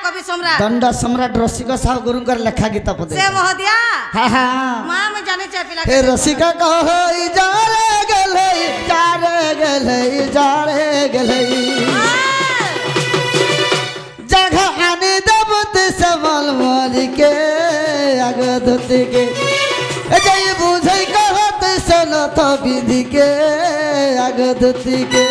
कवि सम्राट दंड सम्राट रसिका साहु गुरुंकर लेखा गीत पदे से महोदया हां हां मां में जाने चाहे पिला हे रसिका कहई जारे गेलै जगह आने दबत समल मालिके अगदत के जय बुझै कहत सनत विधि के अगदत के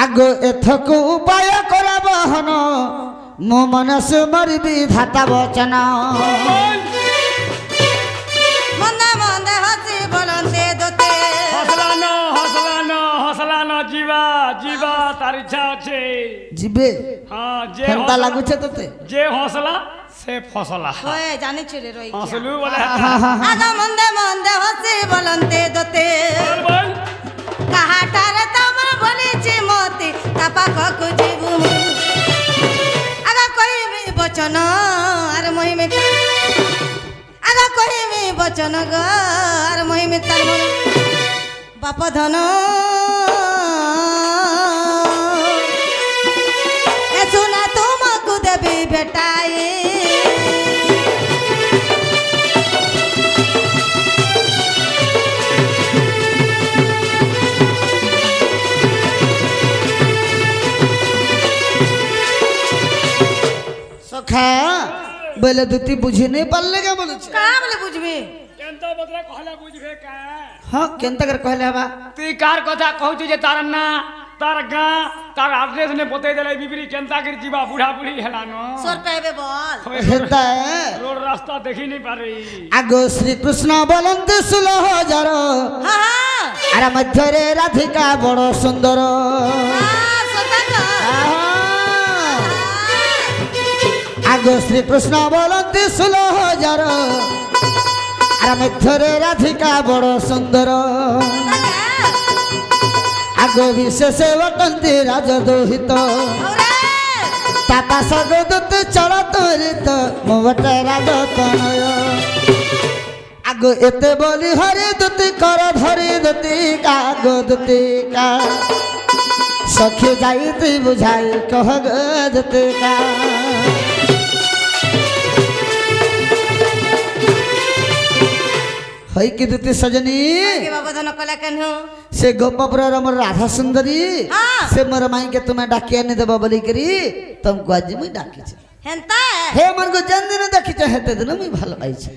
आगो एथक उपाय करा बहन मो मनस मर विधाता वचन मंदे मंदे हसी बोलंते दोते हसला न जीवा जीवा तार इच्छा छे जीबे हां जे केनता लागु छे तते जे हौसला से फसला ओए जाने छे रोई हसलू बोले आगा मंदे मंदे हसी बोलंते दोते बोल काहाटार तमा भली छि मोती तापा खकु जीवु आगा कहिबी वचन आर मोहि में आगा कहिबी वचन ग आर मोहि में तार मन बाप धन ए सुना तुमको देवी बेटाई सखा बोले दुती बुझी नहीं पाले का बोले छे का बोले बुझबी केनता बदला कहला बुझबे का हां केनता कर कहले हबा तू कार कथा कहू जे तार ना तार गा तार एड्रेस ने बतै देले बिबरी केनता कर जीवा बूढ़ा बूढ़ी हेला न सर पेबे बोल हेता रोड रास्ता देखी नहीं पा रही आगो श्री कृष्ण बोलंत 16,000 हां हां अरे मध्य रे राधिका बड़ सुंदर हां सतंग आगो श्री कृष्ण बोलंत 16,000 अरे मध्य रे राधिका बड़ सुंदर आगो विशेष वटंती राजदोहित ताता सगदत चलतरित मोवट राजतनय आगो एते बोली हरि दुति कर धरि दुति कागो दुति का सखी जाई तु बुझाई कह गदति का हई कि दुति सजनी के बाबा धन कला कन्हु से गोपपुर मोर राधा सुंदरी हाँ। से मोर माई के तुम्हें डाकिया नहीं देबा बोली करी तुमको आज मुई डाकी छे हेंता हे मन को जन दिन देखि छे हेते दिन मुई भालो पाई छे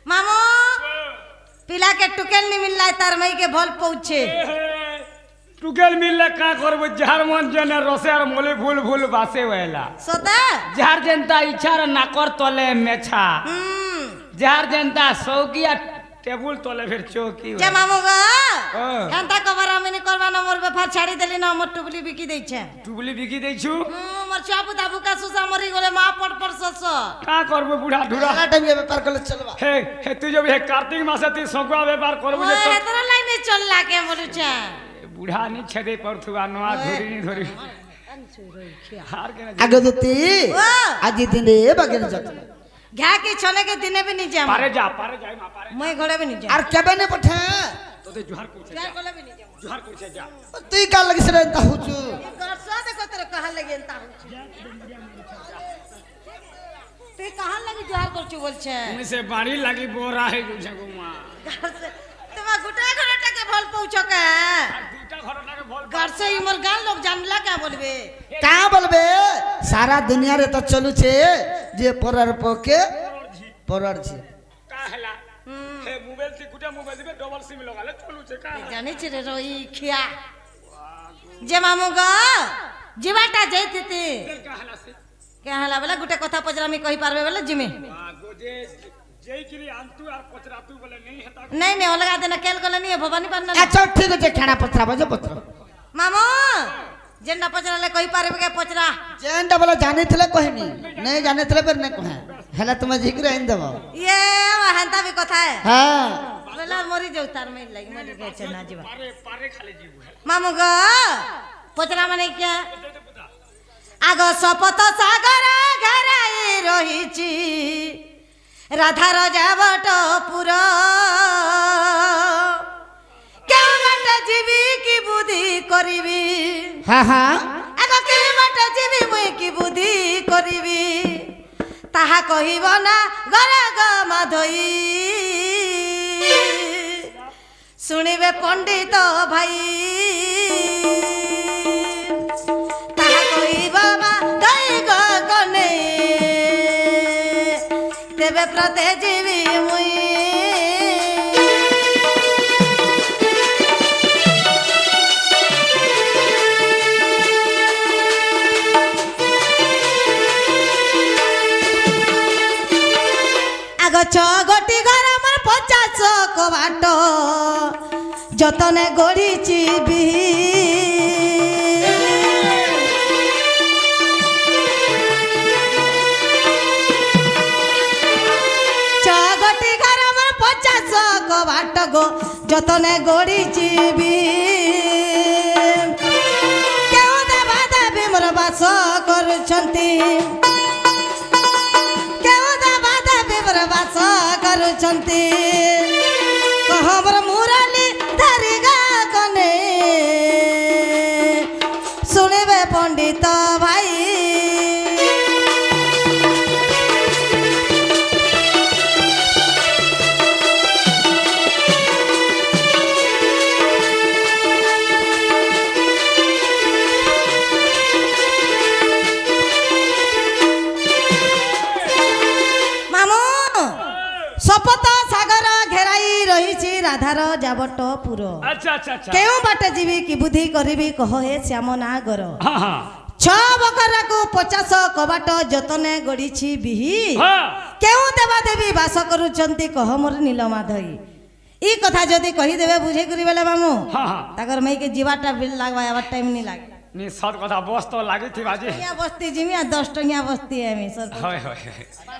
मामो पिला के टुकेल नहीं मिलला तार मई के भल पहुंचे टुकेल मिलले का करबो जहर मन जने रसे और मोले फूल फूल बासे वेला सोता जहर जनता इच्छा र नाकर तले मेछा जहर जनता सौकिया टेबुल तले फिर चौकी जे मामो गा हाँ। हेंता कबर आमिनी करबा न मोर बेफार छाड़ी देली न मोर टुबली बिकी दै छे टुबली बिकी दै छु मोर चापू दाबू का सुसा मरी गले मा पर सस का करबो बूढ़ा ढूरा सारा टाइम ये व्यापार कर चलबा हे हे तू जब हे कार्तिक मासे ती सौका व्यापार करबो ओए जे एतरा लाइन चलला के बोलु छे बूढ़ा नहीं छेदे परथुआ नवा धोरी नहीं धोरी हार के ना आगो दुति ओ आज दिन रे बगन जत घा के छने के दिने भी नहीं जाम पारे जाए मा पारे मैं घोड़े भी नहीं जाम आर केबे ने पठे तो ते जुहार को क्या कोले भी नहीं जाम जुहार को जा तुई का लगी से रहता हुचु गरसा देखो तेरे कहां लगे एंता ते कहां लगे जोहार करछु बोल छे मुझे से बाड़ी लगी बोरा है जुझे गुमा तुम गुटा घरटा के भल पहुंचो के दूटा घर ना के भोल घर से इमर गान लोग जानला क्या बोलबे का बोलबे सारा दुनिया रे तो चलू छे जे परर पके परर छी का हला हे मोबाइल से गुटा मोबाइल पे डबल सिम लगाले चलू छे का जाने छी रे रोई खिया जे मामू ग जीवाटा जैते का हला से के हला वाला गुटे कथा पजरा में कहि पारबे वाला जिमे गोजे जेइकिरी आंतु आर पचरातु बोले नहीं हेता नहीं अलगा देना केल गले नहीं भवानी पार ना अच्छा ठीक আছে খানা পত্রা বাজে পত্র मामो जेन्ना पचराले कहि पारबे के पचरा जेंटा बोला जानिथिले कहनी नहीं जानिथिले पर नहीं कहे हेला तुम जिक्र आइन देबो ये हंता भी कथा है हां बोला मरी जाऊ तार में लगी मरी गए चना जीवा पारे पारे खाली जीव है मामू गो पचरा माने क्या आग सपत सागर घराई रहिची राधार जावट पुरा কেউ বাটা জীবি কি বুদ্ধি করিবি हां हां আগে কেউ বাটা জীবি মুই কি বুদ্ধি করিবি তাহা কহিব না গরে গ মাধই শুনিবে পণ্ডিত ভাই তাহা কহিব মাধই গ গনে তেবে প্রতে জীবি মুই গটি ঘর আমার 50 কবাট যতনে গড়িছি বি গটি ঘর আমার 50 কবাট গো যতনে গড়িছি বি কেউ দেবা দেবী মোর বাস করুছন্তি বাস করুছন্তি কহমর মুরালি ধারিগা কনে শুনিবে পণ্ডিত ভাই সপত সাগর ঘেরাই রহিছি রাধার যাবট পুর अच्छा अच्छा अच्छा কেউ বাটে যাবি কি বুদ্ধি করিবি কহ হে শ্যাম নাগর हां हां ছ বকরাকু 50 কবাট যতনে গড়িছি বিহি हां কেউ দেবা দেবী বাস করুছন্তি কহ মোর নীলমাধই ই কথা যদি কহি দেবে বুঝে করি বেলে মামু हां हां তাগর মেই কে জীবাটা বিল লাগবা আবার টাইম নি লাগে नी सत कथा बस तो लागी थी बाजी ইয়া বস্তি জিমিয়া 10 টঙ্গিয়া বস্তি আমি সর होय होय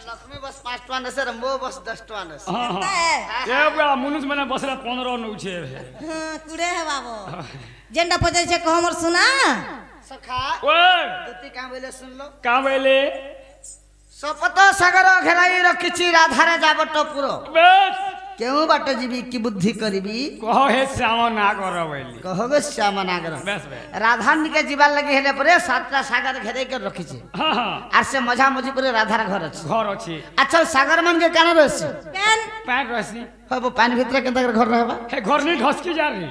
लक्ष्मी बस 5 टका नसे रंबो बस 10 टका नसे हां हां ए बुआ मुनुस मने बसला 15 नउछे হ্যাঁ কুড়ে হে বাবু যেনটা পচাইছে কহ মোর শোনা सखा ओए तुती का बोले सुन लो का बेले सपत सागर घेराई रखिछि राधारे जाबट पुरो बस केउ बाटे जीवी की बुद्धि करिबी कहो हे श्याम नागर बेली कहबे श्याम नागर बस बस राधानी के जीवार लगे हेले परे सातटा सागर घेराई कर रखिछि हां हां आर से मजा मजी परे राधार घर अछि घर अछि अच्छा सागर मन के काना रहछि কেন पैर रसी हबो पानी भीतर केंता कर घर रहबा हे घर नहीं ढस के जा रही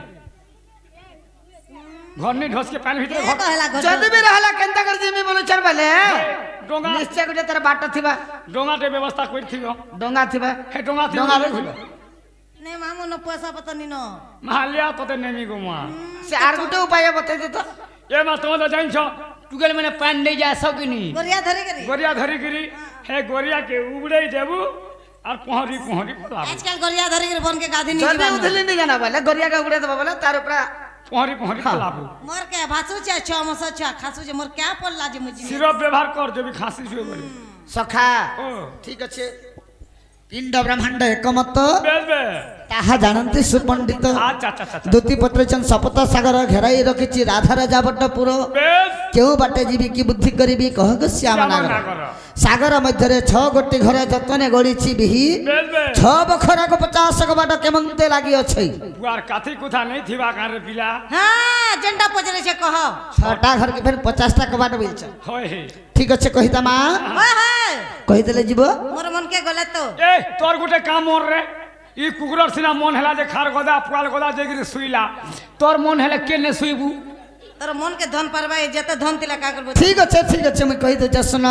घर नहीं ढस के पानी भीतर কে घर কহেলা ঘর जदी भी रहला केंता कर जीमी बोलो चल बले डोंगा निश्चय गुटे तेरा बाट थिबा डोंगा के व्यवस्था कोइ थिगो डोंगा थिबा हे डोंगा थी डोंगा डोंगा নে মামু ন পয়সা পত নি ন महालिया तते नेमी गुमा से आर गुटे उपाय बते दे तो ए मा तुम तो जाइन छ टुगेल मने पानी नहीं जा सकिनी গরিয়া ধরে গরি गोरिया धरी गिरी हे गोरिया के उबड़े देबू और पहरी पहरी पलाबू আজকাল গরিয়া ধরে গরি বন के गाधी নি जदी जीवन उधली नहीं जाना बोले गरिया का उड़े दबा बोले तार ऊपर पहरी पहरी पलाबू मोर के भासु छ छ मस छ खासु जे मोर क्या पल्ला जे मुजी सिरप व्यवहार कर जो भी खांसी छुए बोले सखा ओ ठीक अच्छे पिंड ब्रह्मांड एकमत बेस बे ताहा जानती सुपंडित अच्छा अच्छा अच्छा दूती पत्रचन सपत सागर घेराई रखिछि राधार जाबट पुरो बेस केउ बाटे जीवी की बुद्धि करिबी कहग श्याम नागर सागर मध्यरे 6 गोटी घरे जतने गड़ीछि बिही बेस बे 6 बखरा को 50 को बाट केमंते लागि अछि बुआर काथी कुथा नहीं थिबा कारे पिला हां जेंटा पजरे छे कह 6टा घर के फिर 50 टा को बाट बिलछ होय हे ठीक अच्छे कहिता मा हां हां कहि देले जीवो मोर मन के गले तो ए तोर गुटे काम मोर रे ई कुकुरर सिना मन हैला जे खार गोदा पुआल गोदा जेगिरी सुईला तोर मन हैला केने सुईबू तोर मन के धन परबा जते धन तिला का करबो ठीक अच्छे मैं कहि दे सुन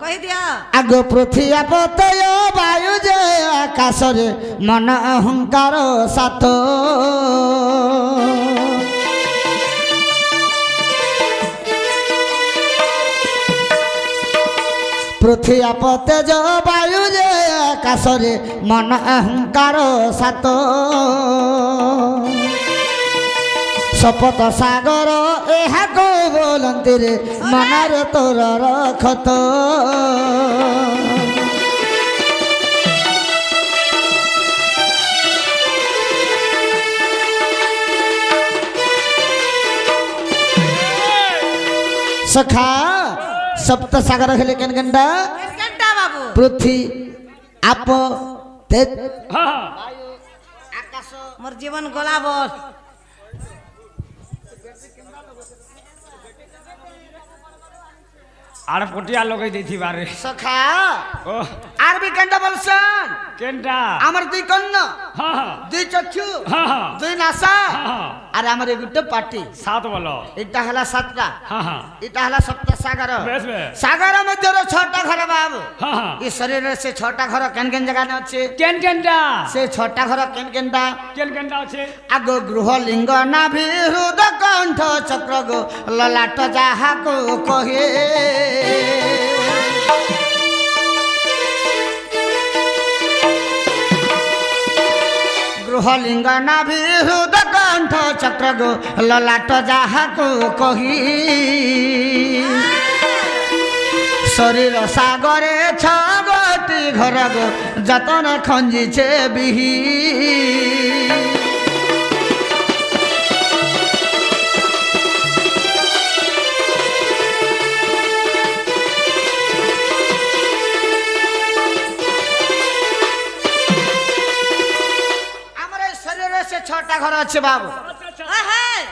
कहि दिया आग पृथ्वी पतय वायु जे आकाश रे मन अहंकार सात ପୃଥିବୀ ଆପ ତେଜ ବାୟୁ ଯେ ଆକାଶରେ ମନ ଅହଙ୍କାର ସାତ ଶପଥ ସାଗର ଏହାକୁ ବୋଲନ୍ତି ରେ ମନରେ ତୋର ରଖତ सखा सप्त सागर हेले केन केनटा केनटा बाबू पृथ्वी आप तेज हाँ आकाश मोर जीवन गला बस आड़ पटिया लगे दी बारे सखा ओ आर भी केनटा बोलसन केनटा हमर दुई कन्न हाँ हाँ दुई चक्षु हाँ हाँ दुई नासा हाँ आर हमर गुटे पार्टी सात बोलो इटा हला सातटा हाँ हाँ इटा हला सप्त सागर बेस बेस सागर मध्य रो छटा घर बाबू हाँ हाँ ई शरीर से छटा घर केन केन जगह न अछि केन केनटा से छटा घर केन केनटा केन केनटा আছে आगो गृह लिंग नाभि हृदय कंठ चक्र गो ललाट जाहा को कहे गृह लिंग नाभि हृदय कंठ चक्र गो ललाट जाहा को कही शरीर सागरे छगटी घर गो जतन खंजिछे बिही छटा घर अच्छे बाबू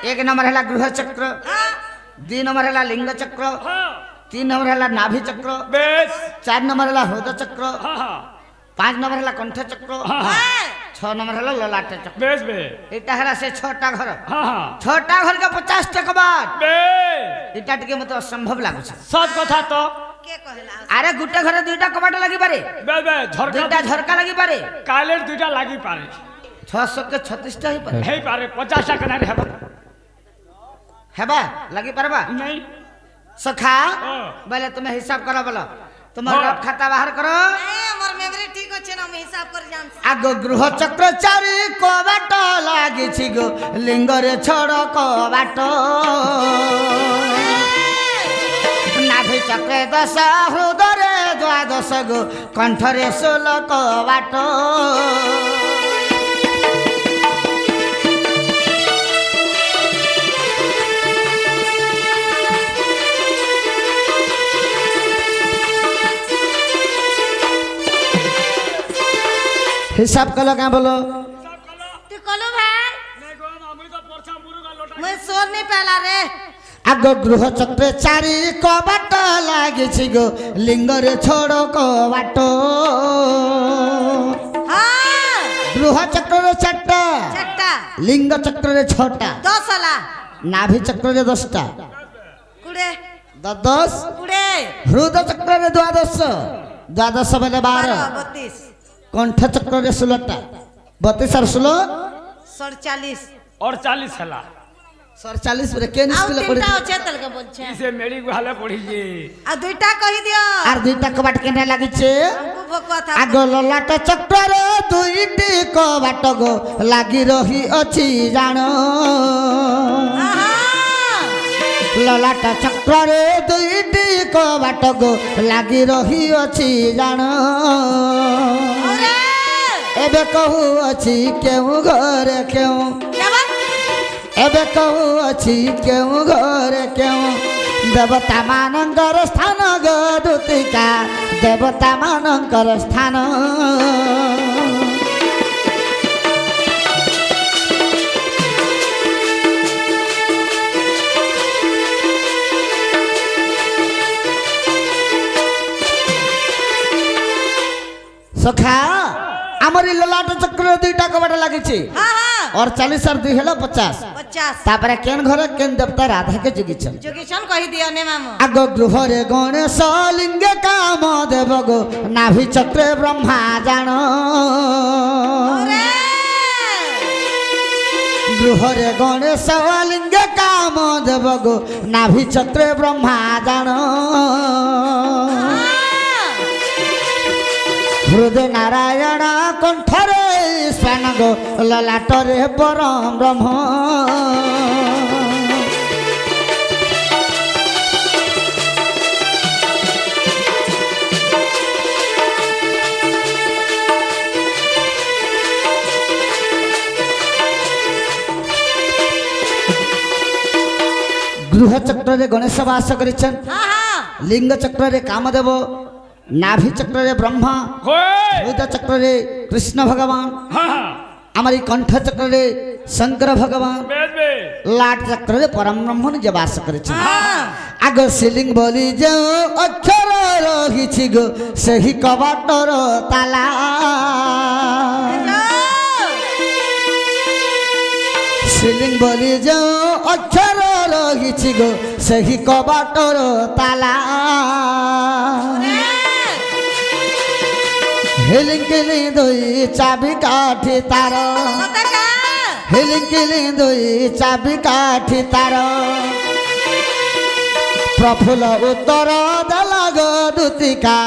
एक नंबर है गृह चक्र दुई नंबर है लिंग चक्र तीन नंबर है नाभि चक्र बेस चार नंबर है हृदय चक्र हाँ हाँ पांच नंबर है कंठ चक्र हाँ हाँ छह नंबर है ललाट चक्र बेस बे इटा है से छटा घर हाँ हाँ छटा घर के 50 टका बात बेस इटा टिके मते असंभव लागु छे सच कथा तो के कहला अरे गुटे घरे दुईटा कबाट लागि पारे बेस बेस झरका दुईटा झरका लागि पारे कालेर दुइटा लागि पारे 600 के 36 टा ही पारे हे पारे 50 टका नहीं हेबा हेबा लागि पारबा नहीं सखा हाँ। बोले तुम्हें हिसाब करो बोलो तुम हाँ। खाता बाहर करो ए मोर मेमोरी ठीक अछि ना हम हिसाब कर जान आगो गृह चक्र चारि कबाट लागि छि गो लिंग रे छोड़ कबाट नाभि चक्र 10 हृदय रे 12 गो कंठ रे 16 कबाट हिसाब कलो क्या बोलो तू कलो भाई मैं सोर नहीं पहला रे आगो गृह चक्र चारि कबाट लागि छि गो लिंग रे छोड़ कबाट हां गृह चक्र रे 4टा चट्टा लिंग चक्र रे 6टा 10 वाला नाभि चक्र रे 10टा कुड़े 10 कुड़े हृदय चक्र रे 12 बेले 12 32 कंठ चक्र रे 16टा 32 और 16 47 और 40 हला 47 रे केन आउ स्कूल तीनटा पढ़ी अच्छे तल के बोलछे इसे मेरी गुहाले पड़ी जे आ दुईटा कहि दियो आर दुईटा कबाट केने लागि छे हमको भोकवा था आगो ललाट चक्र रे दुईटी कबाट गो लागि रही अछि जान आहा ललाट चक्र रे दुईटी कबाट गो लागि रही अछि जान अरे एबे कहू अछि केउ घर केउ क्या बात एबे कहू अछि केउ घर केउ देवता मानकर स्थान गदुतिका देवता मानकर स्थान सखा हमर ललाट चक्र दुईटा कबाट लागि छि हां हां और 40 और 2 हेलो 50 50 तापरे केन घर केन देवता राधा के जोगिछन जोगिशन कहि दियो ने मामू आगो गृह रे गणेश लिंग काम देव गो नाभि चक्र ब्रह्मा जान अरे गृह रे गणेश लिंग काम देव गो नाभि चक्र ब्रह्मा जान ହୃଦୟ ନାରାୟଣ କଣ୍ଠରେ ସ୍ୱାନଗ ଲଲାଟରେ ପରମ ବ୍ରହ୍ମ। ଗୃହ ଚକ୍ରରେ ଗଣେଶ ବାସ କରିଛନ୍, ହଁ ହଁ লিঙ্গ চক্রে কামদেব, নাভি চক্রে ব্রহ্মা, হৃদ চক্রে কৃষ্ণ ভগবান, আমার এই কণ্ঠ চক্রে শঙ্কর ভগবান, লাট চক্রে পরম ব্রহ্ম নিজে বাস করেছেন। আগ সিলিং বলি যে অক্ষর রহিছি গো সেই কবাটর তালা। সিলিং বলি যে অক্ষর রহিছি গো সেই কবাটর তালা। হিলিং কিলিং দুই চাবি কাঠি তার, হিলিং কিলিং দুই চাবি কাঠি তার। প্রফুল্ল উত্তর দেলা গো দূতিকা,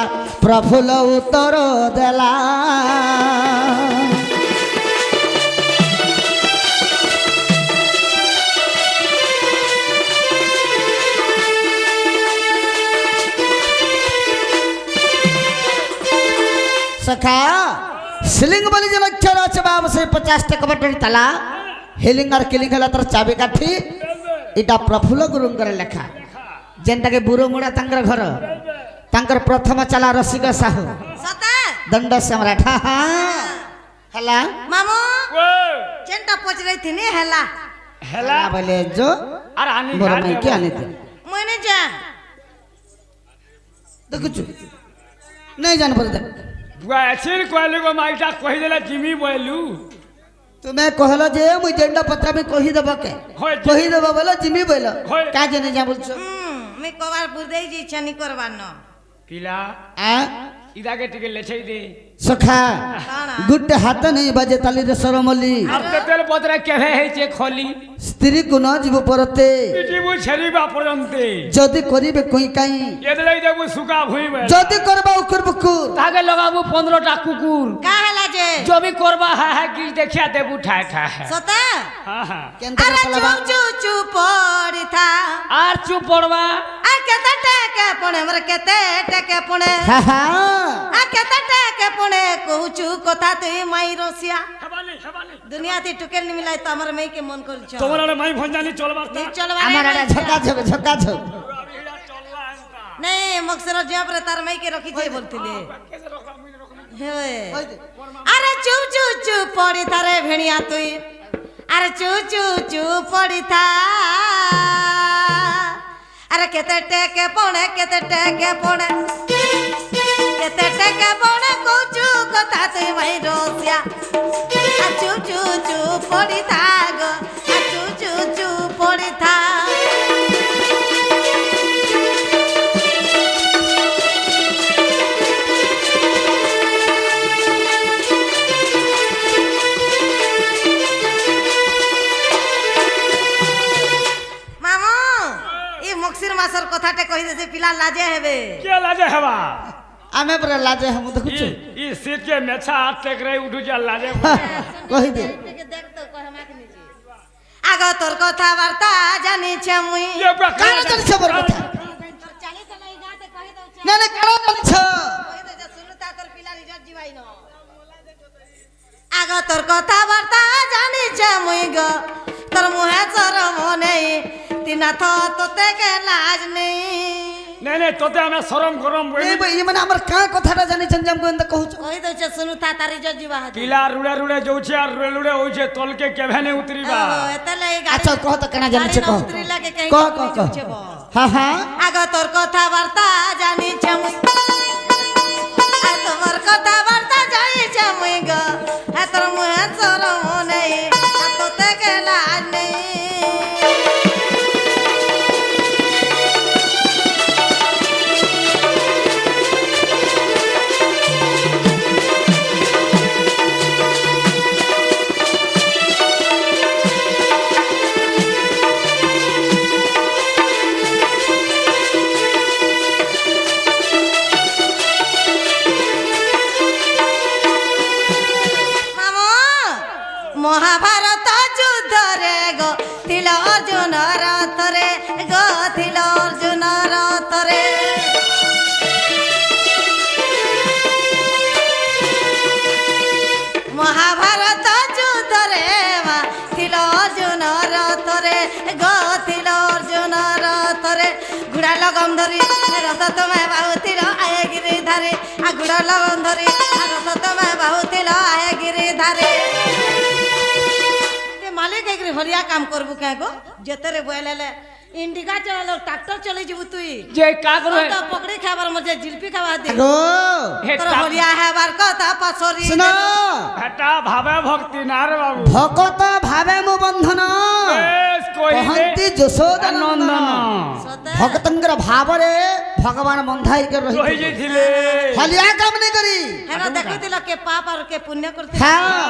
প্রফুল্ল উত্তর দেলা। সখা সিলিং বলি যে অক্ষর আছে বাবা সেই 50টা কবাটর তালা। হিলিং আর কিলিং হলা তার চাবি কাঠি। এটা প্রফুল্ল গুরুঙ্কর লেখা, যেটাকে বুড়োমুড়া তাঙ্কর ঘর, তাঙ্কর প্রথম চালা রসিক সাহু, দণ্ড সম্রাট। হেলা মামু চেনটা পচরাই থিনি হেলা হেলা বলে জো আর আনি বড় মাই কি আনি দে মনে যা দেখুছু নাই জান পড়ে দেখ। বুয়াছির কইলে গো মাইটা কই দেলা জিমি বইলু। তুমি কহলো যে মুই যেটা পত্রা আমি কহি দেব কে, হয় কহি দেব বলে জিমি বইল হয়। কা জেনে যা বলছো আমি কবার বুঝাই যে ইচ্ছা নি করবার ন পিলা আ ইদাকে টিকে লেছাই দে। সখা কানা গুটে হাত নেই বাজে তালিরে সরমলি। আর তেল পত্রা কেভে হইছে খলি স্ত্রী কোন জীব পরতে পিটিবু ছেড়িবা পর্যন্তে যদি করিবে কই কাই, এদলাই দেবু সুকা ভুইবে যদি করবা উকুর বুকুর তাকে লগাবু 15টা কুকুর। কা হেলা যে জবি করবা হ্যাঁ কি দেখিয়া দেবু ঠায় ঠায়। সতা হ্যাঁ হ্যাঁ কেন আরে কলাবা চু চু চু পড়ি থা আর চুপ পড়বা। আ কেতে টেকে পড়ে মরে কেতে টেকে পড়ে হ্যাঁ হ্যাঁ আ কেতে টেকে পড়ে কহুচু কথা তুই মাই রসিয়া হেবালি হেবালি দুনিয়াতে টুকেল নি মিলাই তো আমার মেয়েকে মন করছ তোমার আর মাই ভঞ্জানি চলবার তা চলবা আমার আড়া ঝকা ঝক ঝকা ঝক আবিলা চললা আনতা নেই মকসর জিয়া পরে তার মেয়েকে রখি যাই বলতিলে কেসে রকম মিন রকম হেওয়ে আরে চু চু চু পড়ি থারে ভেড়িয়া তুই আরে চু চু চু পড়ি থা আরে কেতে টেকে পড়ে কেতে টেকে পড়ে কেতে টেকে পড়ে কৌচু কথা তুই মাই রসিয়া আ চু চু চু পড়ি থা গো আ চু চু চু পড়ি থা মামু এই মকসির মাসের কথাটা কই দেছে পিলা লাজে হেবে কে লাজে হেবা আমি পরে লাজে হাম দেখুছু ই সিট के মেছা টেকরে উঠু যা লাজে কহি দে দেখ তো কহ আমাকে নিজে আগ তোর কথা বার্তা জানিছে মুই ये बा কার জানিছ বড় কথা চালি তো নাই গাতে কহি দউছ না না কার জানিছ কহি দউছ শুনুতা তোর পিলা রিজত জিবাই ন আগ তোর কথা বার্তা জানিছে মুই গো তোর মুহে চরম নেই তিনাথ তোতে কে লাজ নেই নাই নাই তোতে আমি শরম গরম বই এই ভাই মানে আমার কা কথাটা জানিছেন যে আমি এন্দ কহুছ কহি দউছ শুনুতা তার রিজত জিবা হাতি পিলা রুড়ে রুড়ে যাউছে আর রুড়ে রুড়ে হইছে তলকে কেভে নে উতরিবা। এতলে এই গাড়ি আচ্ছা কহ তো কেনা জানিছ গাড়ি না কহ উতরি লাগে কহি কহ কহ কহ হ্যাঁ হ্যাঁ আগ তোর কথা বার্তা জানিছে মুই আর তোমার কথা বার্তা জানিছে মুই গো হ্যাঁ তোর মুহে চরম নেই আর তোতে কে লাজ নেই মহাভারত যুদ্ধরে গো তিল অর্জুন রথরে গো তিল অর্জুন রথরে মহাভারত যুদ্ধরে মা তিল অর্জুন রথরে গো তিল অর্জুন রথরে ঘোড়া লগম ধরি রথ তোমায় বাহুতিল আয়ে গিরি ধারে ঘোড়া লগম ধরি রথ তোমায় বাহুতিল আয়ে গিরি ধারে মালিক একরি হরিয়া কাম করবু কে গো যেতরে বইলেলে ইন্ডিকা চলালো ট্রাক্টর চলে যাবু তুই যে কাগর তো পকড়ি খাবার মধ্যে জিলপি খাওয়া দে আগো তোর হরিয়া হেবার কথা পাছরি শুনো এটা ভাবে ভক্তি না রে বাবু ভকত ভাবে মো বন্ধন বেশ কইলে কহନ୍ତି যশোদা নন্দন সতে ভক্তଙ୍କର ଭାବରେ ଭଗବାନ ବନ୍ଧାଇକି রহি ରହିଥିଲେ যাইছিলে ହଲିଆ କାମ ନାଇଁ କରି হেনা দেখিতিল কে পাপ আর কে পুণ্য করতে হ্যাঁ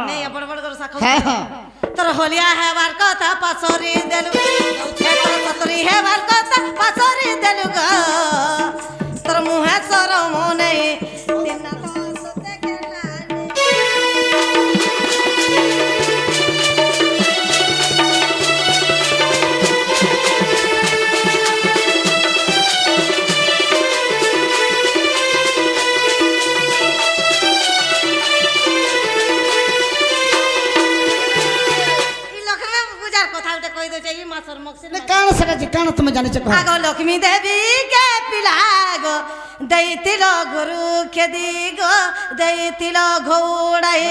নেই বড় বড় করে সাখ হ্যাঁ তোর হলিয়া হেবার কথা পাছরি দেলু তোর সতরি হেবার কথা পাছরি দেলু গো তোর মুহে সরম নেই তিন সতে গেলা পূজার কথা উঠে কই দছে এই মাসর মকসির ନା କାଣ ସେଟା ଯେ କାଣ ତମେ ଜାଣିଛ କହ আগো লক্ষ্মী দেবী কে পিলা গো দেইতিল গুরু খেদি গো দেইতিল ঘোড়াই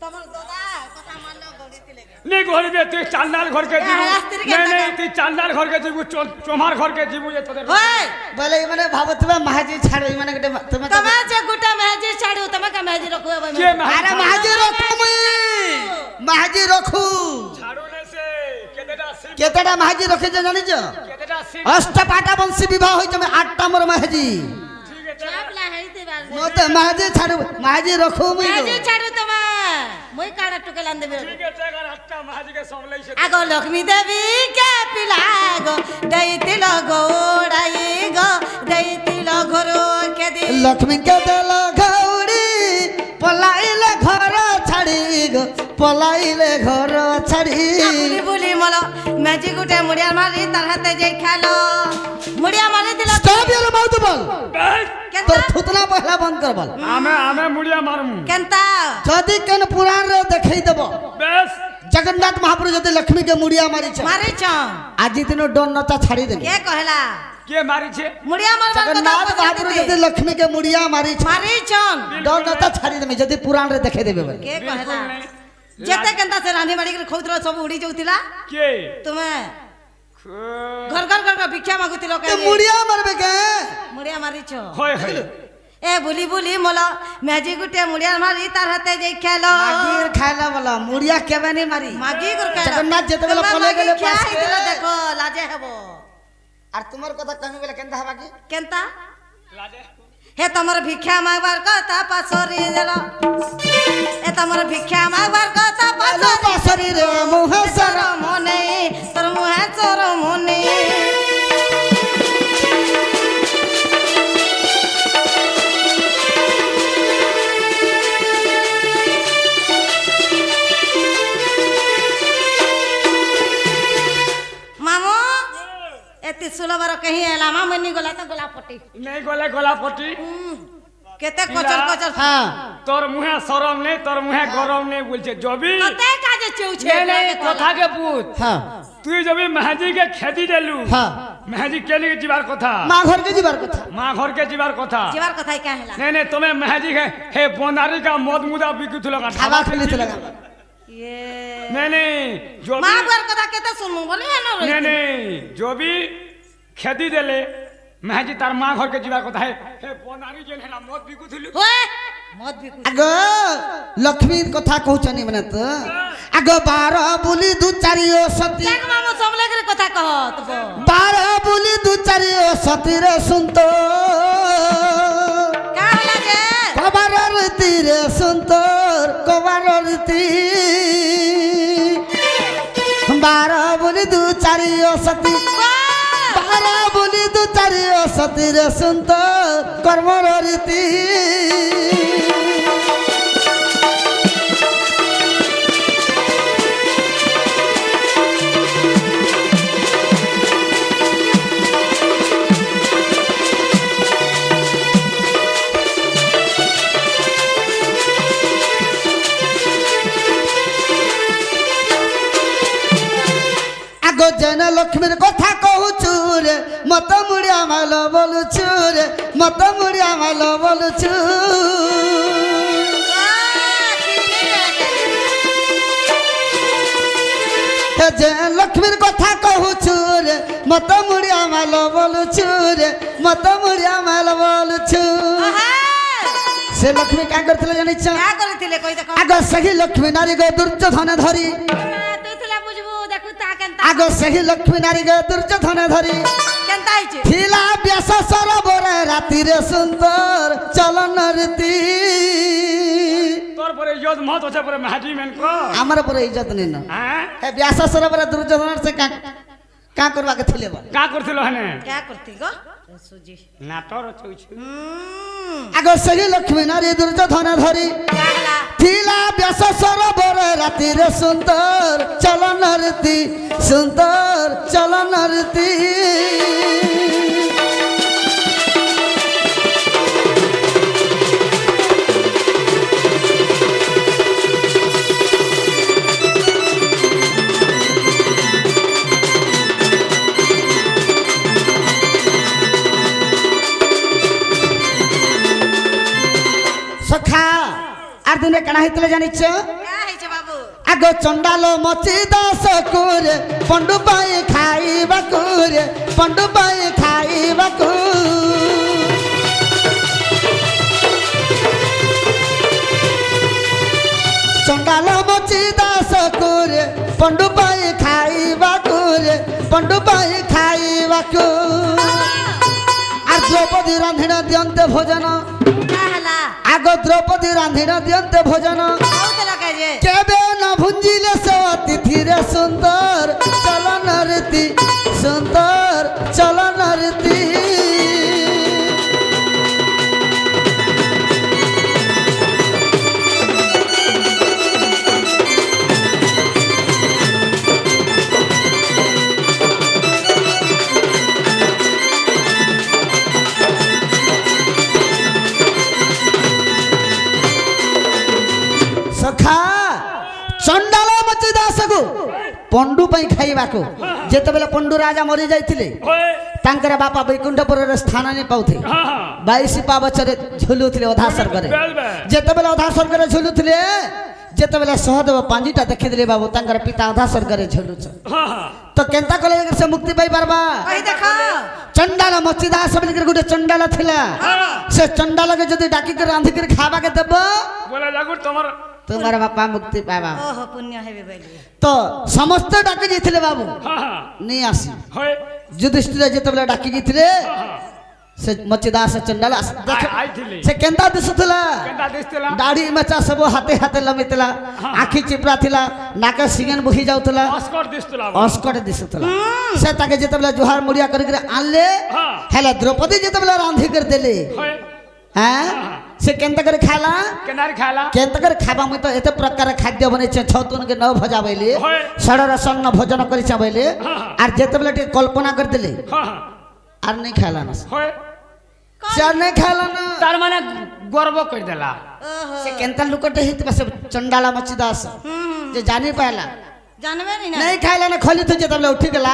তোমার দাদা কথা মানলো গড়িতিলে নে গরিবে তুই চান্দাল ঘরকে এ, দিবু রাস্তার কে নে নে টাকা? তুই চান্দাল ঘরকে দিবু চোমার ঘরকে দিবু যে তোদের ওই ବୋଇଲେ ଏମାନେ ଭାବୁଥିବେ ମାହାଜି ଛାଡ଼ ଏମାନେ ଗୋଟେ ତମେ ତ- তুমি যে গুটা মেহেজি ছাড়ু তুমি কা মেহেজি রাখো ভাই কে ଆରେ ମାହାଜି ରଖୁ ମୁଇଁ ମାହାଜି ରଖୁ ছাড়ু নে সে কেতেটা শিব କେତେଟା ମାହାଜି ରଖିଛ ଜାଣିଛ কেতেটা শিব ଅଷ୍ଟପାଟା ବଂଶୀ ବିବାହ ହୋଇଛ ଆମେ ଆଠଟା ମୋର ମାହାଜି ঠিক আছে চাপলা হেইতে বার ମତେ ମାହାଜି ଛାଡୁ ମାହାଜି ରଖୁ ମୁଇଁ মেহেজি ছাড়ু তুমি মই কাড়া টুকেলান দেবে ঠিক আছে এগার হাতটা মাহাজিকে সামলাইছে আগো লক্ষ্মী দেবী কে পিলা গো দেইতিল ঘোড়াই গো দেইতিল ঘোড়ো খেদি ଲକ୍ଷ୍ମୀଙ୍କ ଦେଲ ଘଉଡ଼ି ପଲାଇଲେ ଘର ଛାଡ଼ି ଗୋ ପଲାଇଲେ ଘର ଛାଡ଼ି বুলি বুলি মল মেজি গুটে মুড়িয়া মারি তার হাতে যে খেলো মুড়িয়া মারি দিল ଷ୍ଟପ୍ ୟୋର ମାଉଥ ବଲ বেশ কেনতা তোর থুতনা পহলা বন্ধ কর বল ଆମେ ମୁଡିଆ ମାରମୁ কেনতা যদি কেন পুরাণরে দেখাই দেব বেশ জগন্নাথ মহাপ্রভু যদি লক্ষ্মীকে মুড়িয়া মারিছ মারিছ আজি দিন ডোন নচা ছাড়ি দেবে কে কহলা କିଏ ମାରିছে মুড়িয়া মারবার কথা জগন্নাথ মহাপ্রভু যদি লক্ষ্মীকে মুড়িয়া মারিছ মারিছ ডোন নচা ছাড়ি দেবে যদি পুরাণরে দেখাই দেবে বলে কে ବିଲକୁଲ কহলা ନାହିଁ। যেতে কেনতা সে রান্ধি বাড়ি করে খাউতরা সব উড়ি যাউতিলা କିଏ তুমি ঘর ঘর ঘর ভিক্ষা মাগুতিল তো মুড়িয়া মারবে কে মুড়িয়া মারিছ হয় হয় এ বুলি বুলি মল মেজি গুটে মুড়িয়া মারি তার হাতে যে খেলো মাগির খাইলা বলা মুড়িয়া কেবে নি মারি মাগি করে খেলো জগন্নাথ যেতেবেলে তোমার পলাই গেলে মাগি কিয়া পাশে। হইতিল দেখো লাজে হব আর তোমার কথা কমি বলে কেনতা হবা কি কেনতা লাজে হে তোমার ভিক্ষা মাগবার কথা পাছরি দেল এ তোমার ভিক্ষা মাগবার কথা আলো পাছরি পাশরি রে মুহে তোর সারা মনে তোর মুহে তোর মনে মামু এতে সুলবার কহি এলা মামনি গলা তো গলা পটি ନେଇ ଗଲେ ଗଲା ପଟି কেতে কচর কচর হ্যাঁ তোর মুহে সরম নেই তোর মুহে গরম নেই বলছে জবি কতে কাজে চেউছে কথাকে বুঝ হ্যাঁ তুই জবি মেহাজিকে খেদি দেলু হ্যাঁ মেহাজি কেলি ଯିବାର কথা মা ঘরকে যাবার কথা মা ঘরকে ଯିବାର কথা জিবার কথাই কা হেলা নেই নেই তুমি মেহাজি হে বনারিকা মদ মুদা বিকুথুল খাবা খেলিছিল ইয়ে নেই নেই জবি মা বুয়ার কথা কেতে শুনমু বলি হেন রই নেই নেই জবি খেদি দেলে মেহাজি তার মা ঘরকে ଯିବାର কথা হে বনারি যেন হেলা মদ বিকুথুলু ওয়ে মদ বিকু আগ লক্ষ্মীর কথা কହୁছনি মানে তো আগ 12 বুলি দু চারি ও সতী দেখ মামু সমলে করে কথা কহ তব 12 বুলি দু চারি ও সতীর শুনত কা হলা যে কবার রীতি রে সুন্তর কবার রীতি 12 বুলি দু চারি ও সতী 12 বুলি দু চারি ও সতীর সুন্তর কর্মর রীতি যেন লক্ষ্মীর কথা কহুছু রে মত মুড়িয়া মাল বলুছু রে মত মুড়িয়া মাল বলুছু যে লক্ষ্মীর কথা কহুছু রে মত মুড়িয়া মাল বলুছু রে মত মুড়িয়া মাল বলুছু সে লক্ষ্মী কাঁ করছিল জানিছ क्या करथिले कहि देखो আগ সেই লক্ষ্মী নারী গো দুর্যোধনে ধরি তুই থিলা বুঝবু দেখু তা কেনতা আগ সেই লক্ষ্মী নারী গো দুর্যোধনে ধরি কেনতা আইছে থিলা ব্যাস সরোবরে রাতিরে সুন্দর চলন রীতি তোর পরে ইজ্জত মত আছে পরে মাটি মেন কো আমার পরে ইজ্জত নিন হ্যাঁ হে ব্যাস সরোবরে দুর্যোধনের সে কা করবাকে থিলে বা কা করছিল হনে क्या करती गो सुजी না তোর চইছ আগ সেই লক্ষ্মী নারী দুর্যোধনে ধরি क्या हला থিলা ব্যাস সরোবরে রাতিরে সুন্দর চলন রীতি সুন্দর চলন রীতি সখা আর দিনে কেনা হইতলে জানিছ क्या हैছে बाबू আগ চন্ডাল মচি দাস কুরে পন্ডু পাই খাইবা কুরে পন্ডু পাই খাইবা কু চন্ডাল মচি দাস কুরে পন্ডু পাই খাইবা কুরে পন্ডু পাই খাইবা কু আর দ্রৌপদী রান্ধিনা দিয়ন্তে ভোজন क्या हला আগ দ্রৌপদী রান্ধিনা দিয়ন্তে ভোজন बहुत लगा जे কেবে না ভুঞ্জিলে সে অতিথিরে সুন্দর চলন রীতি সুন্দর চলন রীতি সখা চন্ডাল মচি দাসକୁ পଣ୍ଡୁ ପାଇଁ ଖାଇବାକୁ ଯେତେବେଳେ ପଣ୍ଡୁ ରାଜା ମରି ଯାଇଥିଲେ ତାଙ୍କର ବାପା ବୈକୁଣ୍ଠପୁରରେ ସ୍ଥାନ ନେଇ ପାଉଥିଲେ 22 ପାବଛରେ ଝୁଲୁଥିଲେ ଅଧା ସ୍ୱର୍ଗରେ ଯେତେବେଳେ ଅଧା ସ୍ୱର୍ଗରେ ଝୁଲୁଥିଲେ ଯେତେବେଳେ ସହଦେବ ପାଞ୍ଜିଟା ଦେଖିଥିଲେ ବାବୁ ତାଙ୍କର ପିତା ଅଧା ସ୍ୱର୍ଗରେ ଝୁଲୁଛ ତ କେନ୍ତା କଲେ ସେ ମୁକ୍ତି ପାଇ ପାରବା कहि देखो ଚଣ୍ଡାଳ ମଚି ଦାସ ବୋଲିକରି ଗୋଟେ ଚଣ୍ଡାଳ ଥିଲା ସେ ଚଣ୍ଡାଳକେ ଯଦି ଡାକିକି ରାନ୍ଧିକି ଖାଇବାକେ ଦେବ बोला लागू तमर ତୁମର ବାପା ମୁକ୍ତି ପାଇବା ओहो पुण्य हेबे बैली ତ ସମସ୍ତେ ଡାକି ଯାଇଥିଲେ ବାବୁ ନେଇ ଆସି होय ଯୁଧିଷ୍ଠିର ଯେତେବେଳେ ଡାକି ଯାଇଥିଲେ ସେ ମଚିଦାସ ଚଣ୍ଡାଳ ଆଇଥିଲେ ସେ କେନ୍ତା ଦିଶୁଥିଲା କେନ୍ତା ଦିଶଥିଲା ଦାଢି ମେଚା ସବୁ ହାତେ ହାତେ ଲମିଥିଲା ଆଖି ଚିପରା ଥିଲା ନାକ ସିଙ୍ଗନ ବୁହି ଯାଉଥିଲା ଅସ୍କଟ ଦିଶଥିଲା ଅସ୍କଟ ଦିଶୁଥିଲା ସେ ତାକେ ଯେତେବେଳେ ଜୁହାର ମୁଡିଆ କରିକି ଆଣିଲେ ହେଲେ ଦ୍ରୌପଦୀ ଯେତେବେଳେ ରାନ୍ଧି କରି ଦେଲେ होय হ্যাঁ সে কেন্তা করে খাইলা কেনারি খালা কেন্তা করে খাবা মুই তো এতে প্রকার খাদ্য বনেছে ছতুনকে ন ভজা বইলে হয়। ষড় সন্ন ভোজন করেছে বইলে আর যেতবেলে টিকে কল্পনা করে দিলে আর নেই খাইলা না होय সে আর নেই খাইলা না তার মানে গর্ব করে দেলা ओहो সে কেন্তা লুকটে হইতিবা সে চন্ডালা মচি দাস যে জানি পাইলা जानबे नहीं ना নেই খাইলা না খলি তো যেতবেলে উঠি গেলা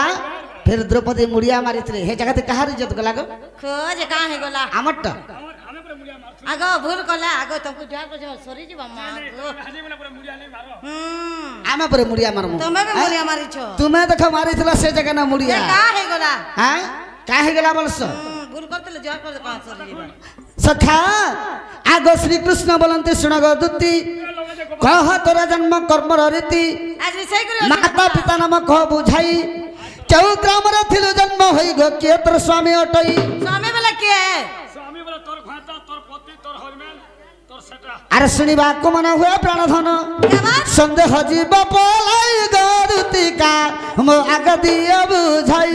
ফের দ্রৌপদী মুড়িয়া মারিଥିଲେ হে জায়গাতে কাহার ইজ্জত গলা গো खोज कहां है गोला আমারটা आगो भूल कला आगो तुमको जहाँ को जहाँ सॉरी जी मामा ଆମେ ପରେ ମୁড়ିଆ ମାରମୁ तुम्हें भी बोलिया मारी छो ତୁମେ ଦେଖ ମାରିଥିଲା ସେ ଜାଗା ନା ମୁড়ିଆ कहां है गोला হ্যাঁ কাহে গেলা বলছ भूल करते जहाँ को कहां सॉरी जी সখা আগ শ্রীকৃষ্ণ বলন্তি শুণগ দুতি কহ তোর জন্ম কর্মর রীতি आज सही करियो মাতা পিতা নাম কহ বুঝাই কেউ গ্রামরে থিলু জন্ম হই গো কিয়ে তোর স্বামী অটই स्वामी वाला क्या है স্বামী বলে তোর ঘাটা তোর পতি তোর হরমেন তোর সেটা আরে শুনিବାକୁ মনে ହୁଏ প্রাণধন क्या बात সন্দেহ জীব পলাই গরুতিকা মো আগ দিয়ে বুঝাই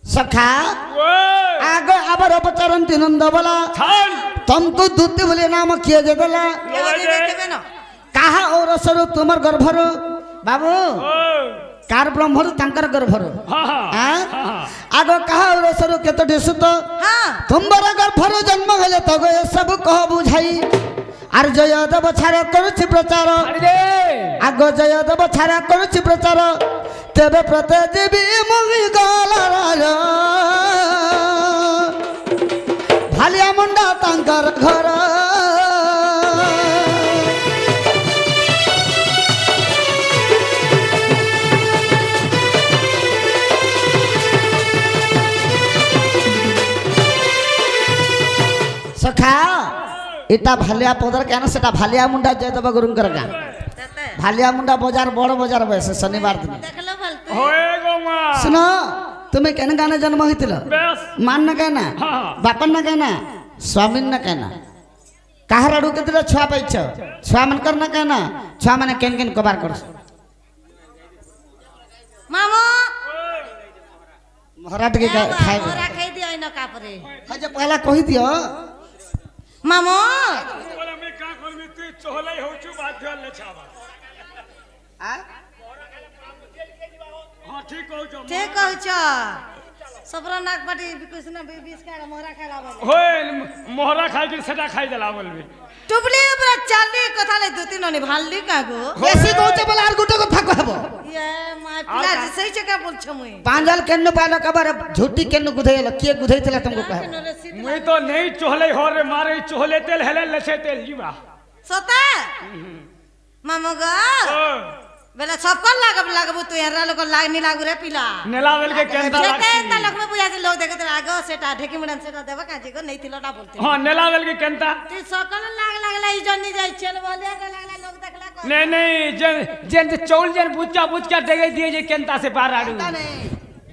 সখা আগ আবার অপচরন্তি নন্দ বলা ছাড় तुमको दूती बोले नाम किए जे देला क्या बात देखे ना काहा और असर तुमर गर्भर बाबू ও कार ब्रह्मरु तांकर गर्भरु हाँ हाँ हाँ हाँ हाँ आगो कहा रसरु केतोटी सुत हाँ तुम्बर गर्भरु जन्म हेले तग ए सब कह बुझाई आर जयदेव छाड़ा करुछि प्रचार अरे दे आगो जयदेव छाड़ा करुछि प्रचार तेबे प्रते जीवी मुहि गलार भालिया मुंडा तांकर घर सखा इटा भालिया पदर केन सेटा भालिया मुंडा जयदेव गुरुंकर गां भालिया मुंडा बाजार बड़ बाजार बसे शनिवार दिन देखलो फालतू होए गो माँ सुनो तुम्हें केन गाने जन्म होइतिल बेस मान न कहना हाँ। बापन न कहना स्वामी न कहना काहर अड़ू के दिल छुआ पाइछ छुआ मन कर न कहना छुआ माने केन केन कबार कर मामो महाराज के खाए मोरा खाई दियो इन कापरे हजे पहला कहि दियो मामो बोला मैं का करबी तू चहलै होचु बाध्य ले छाबा हाँ ठीक कहू छ ठीक कहछ सबरो नाक बाटी कृष्ण बीस का मोरा खाला बोले होए मोहरा खाइ के सेटा खाइ देला बोलबी टुबली ऊपर चाली कथा ले दो तीन नि भालली कागो बेसी कहते बोला आर गुटे कथा कहबो ये माय पिला जी सही से का बोलछ मुई पांजल केन पालो कबर झूठी केन गुधैल के गुधैतला तुमको कहबो मुई तो नहीं चहलै हो रे मारे चहले तेल हेले लसे तेल जीवा सोता मामो गा बेला सबको लागबू तू यार लोग लागनी लागू रे पिला नेलावेल के केंता जेते लागसी एंता लोग में बुझा से लोग देखत आगो सेटा ढेकी मुडन सेटा देबा काजी को नहीं थिलोटा बोलते हाँ नेलावेल के केंता ती सकल लागला ई जन्नी जाय चल बोले लागला लोग देखला को नहीं नहीं जेन चौल जेन बुच्चा बुच्चा डेगे दिए जे केंता से बाहर आडू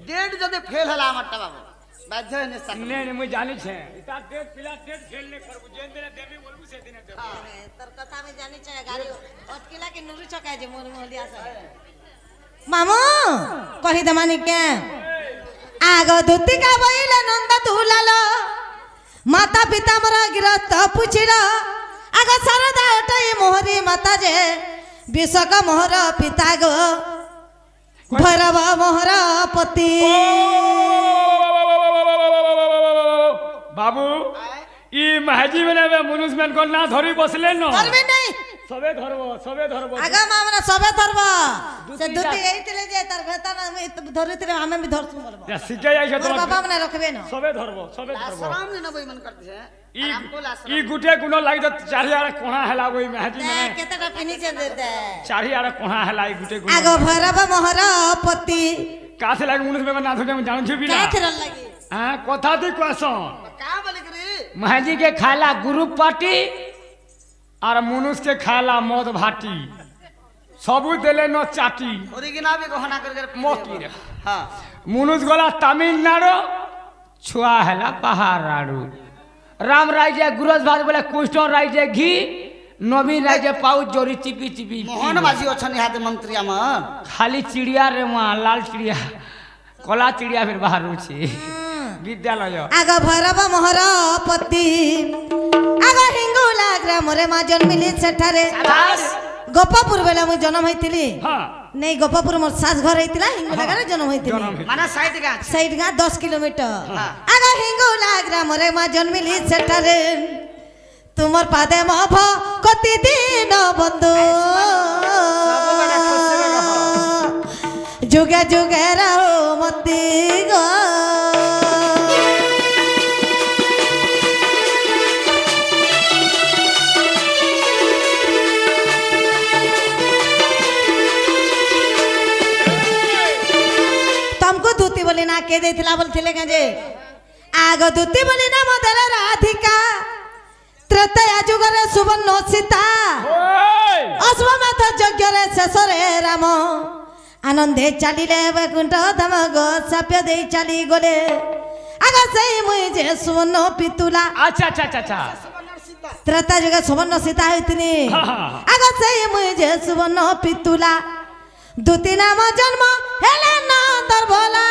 डेट जदे फेल हला हमरटा बाबू बाध्य ने सक नहीं मुई जानी छे इता डेट पिला डेट फेल ने करबू जेन दिन देबी बोलबू से दिन देबू तर कथा में जानी चाहे गाड़ी अटकिला के नुरी चकाय जे मोर मोलिया से मामू कहि दमानी के आगो धुती का बइले नंद तुलालो माता पिता मोर गिरत पुछिरो आगो सरदा उठई मोहरी माता जे विश्वक मोहर पिता गो भैरव मोहर पति बाबू ई महजी में मनुष्य में को ना धरी बसले न धरबे नहीं सबे धरबो आगा मामना सबे धरबा से दुती दुती एइतले जे तार भेता ना में धरितले हमें भी धरसु बोलबा या सिखे जाय छ मोर तो बाबा मने रखबे न सबे धरबो शराम ने नबई मन करते हैं ई गुटे गुनो लाग त चारियार कोणा हला ओई महजी दे में केतेटा पिनी जे दे दे चारियार कोणा हला ई गुटे गुनो आगो भैरव मोहर पति का से लाग मनुष्य में ना धके में जान छु बिना क्या थिरल लगी हां कथा दी क्वेश्चन का बोले रे महजी के खाला गुरु पाटी और मनुष्य के खाला मद भाटी सबू देले न चाटी ओरिजिनल भी गहना करके मोती रे हां मनुष्य गला तमिलनाडु छुआ हैला पहाड़ाड़ू राम राज्य गुरज भात बोले कुष्ठ राज्य घी नवीन राज्य पाउच जोरी चिपी चिपी मोहन बाजी अछन हाथ मंत्री हमर खाली चिड़िया रे वहाँ लाल चिड़िया कला चिड़िया फिर बाहर रुचि विद्यालय आगो भैरव मोहर पति आगो हिंगुला ग्राम रे मा जन्मिली सेठारे गोपापुर बेला मुई जन्म होइतिली हाँ नहीं गोपापुर मोर सास घर होइतिला हिंगुला रे जन्म होइतिली माने साइड का साइड गा 10 किलोमीटर आगो हिंगुला ग्राम रे मा जन्मिली सेठारे तुमर पादे मभ कति दिन बंधु जुगे जुगे रहो मती गो तुमको दूती बोली ना के देथिला बोलथिले जे आगो दूती बोली ना मदर राधिका त्रतया जुगरे सुवर्ण सीता अश्वमेध यज्ञरे शेषरे राम आनंदे चलिले वैकुंठ धाम गो साप्य दे चली गले आगा सही मुई जे सुवर्ण पितुला अच्छा अच्छा अच्छा अच्छा त्रता जुगे सुवर्ण सीता होइतिनी हाँ। आगा सही मुई जे सुवर्ण पितुला दूती नाम जन्म हेले नंदर भोला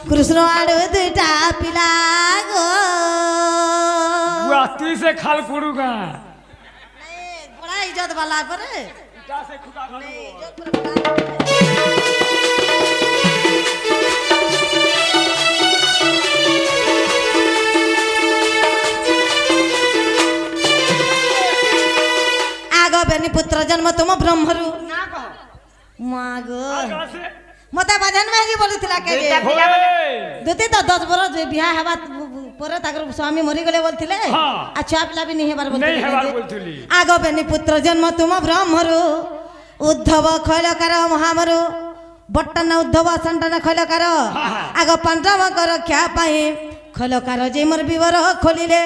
कृष्ण आडू दुटा पिला गो बुआ ती से खाल कुड़ूगा बड़ा इज्जत वाला पर ইটা সে খুদা ধরবো আগ বেনি পুত্র জন্ম তুম ব্রহ্মরু না কহ মাগো আছে মতে বাজান মাগি বলুছিলা কে যে দুতি তো 10 বরস বিয়া হেবা পরে তাকর স্বামী মরি গলে বলছিলে হ্যাঁ। আর ছুয়া পিলা বি নি হেবার নেই বলছিলে হেবার বলছিলি আগ বেনি পুত্র জন্ম তুম ব্রহ্মরু উদ্ধব খৈলকার মহামরু বট্টন উদ্ধব সন্তান খৈলকার আগ পাণ্ডবଙ୍କ রକ୍ଷା পাই খৈলকার যে মোর বিবর খোলিলে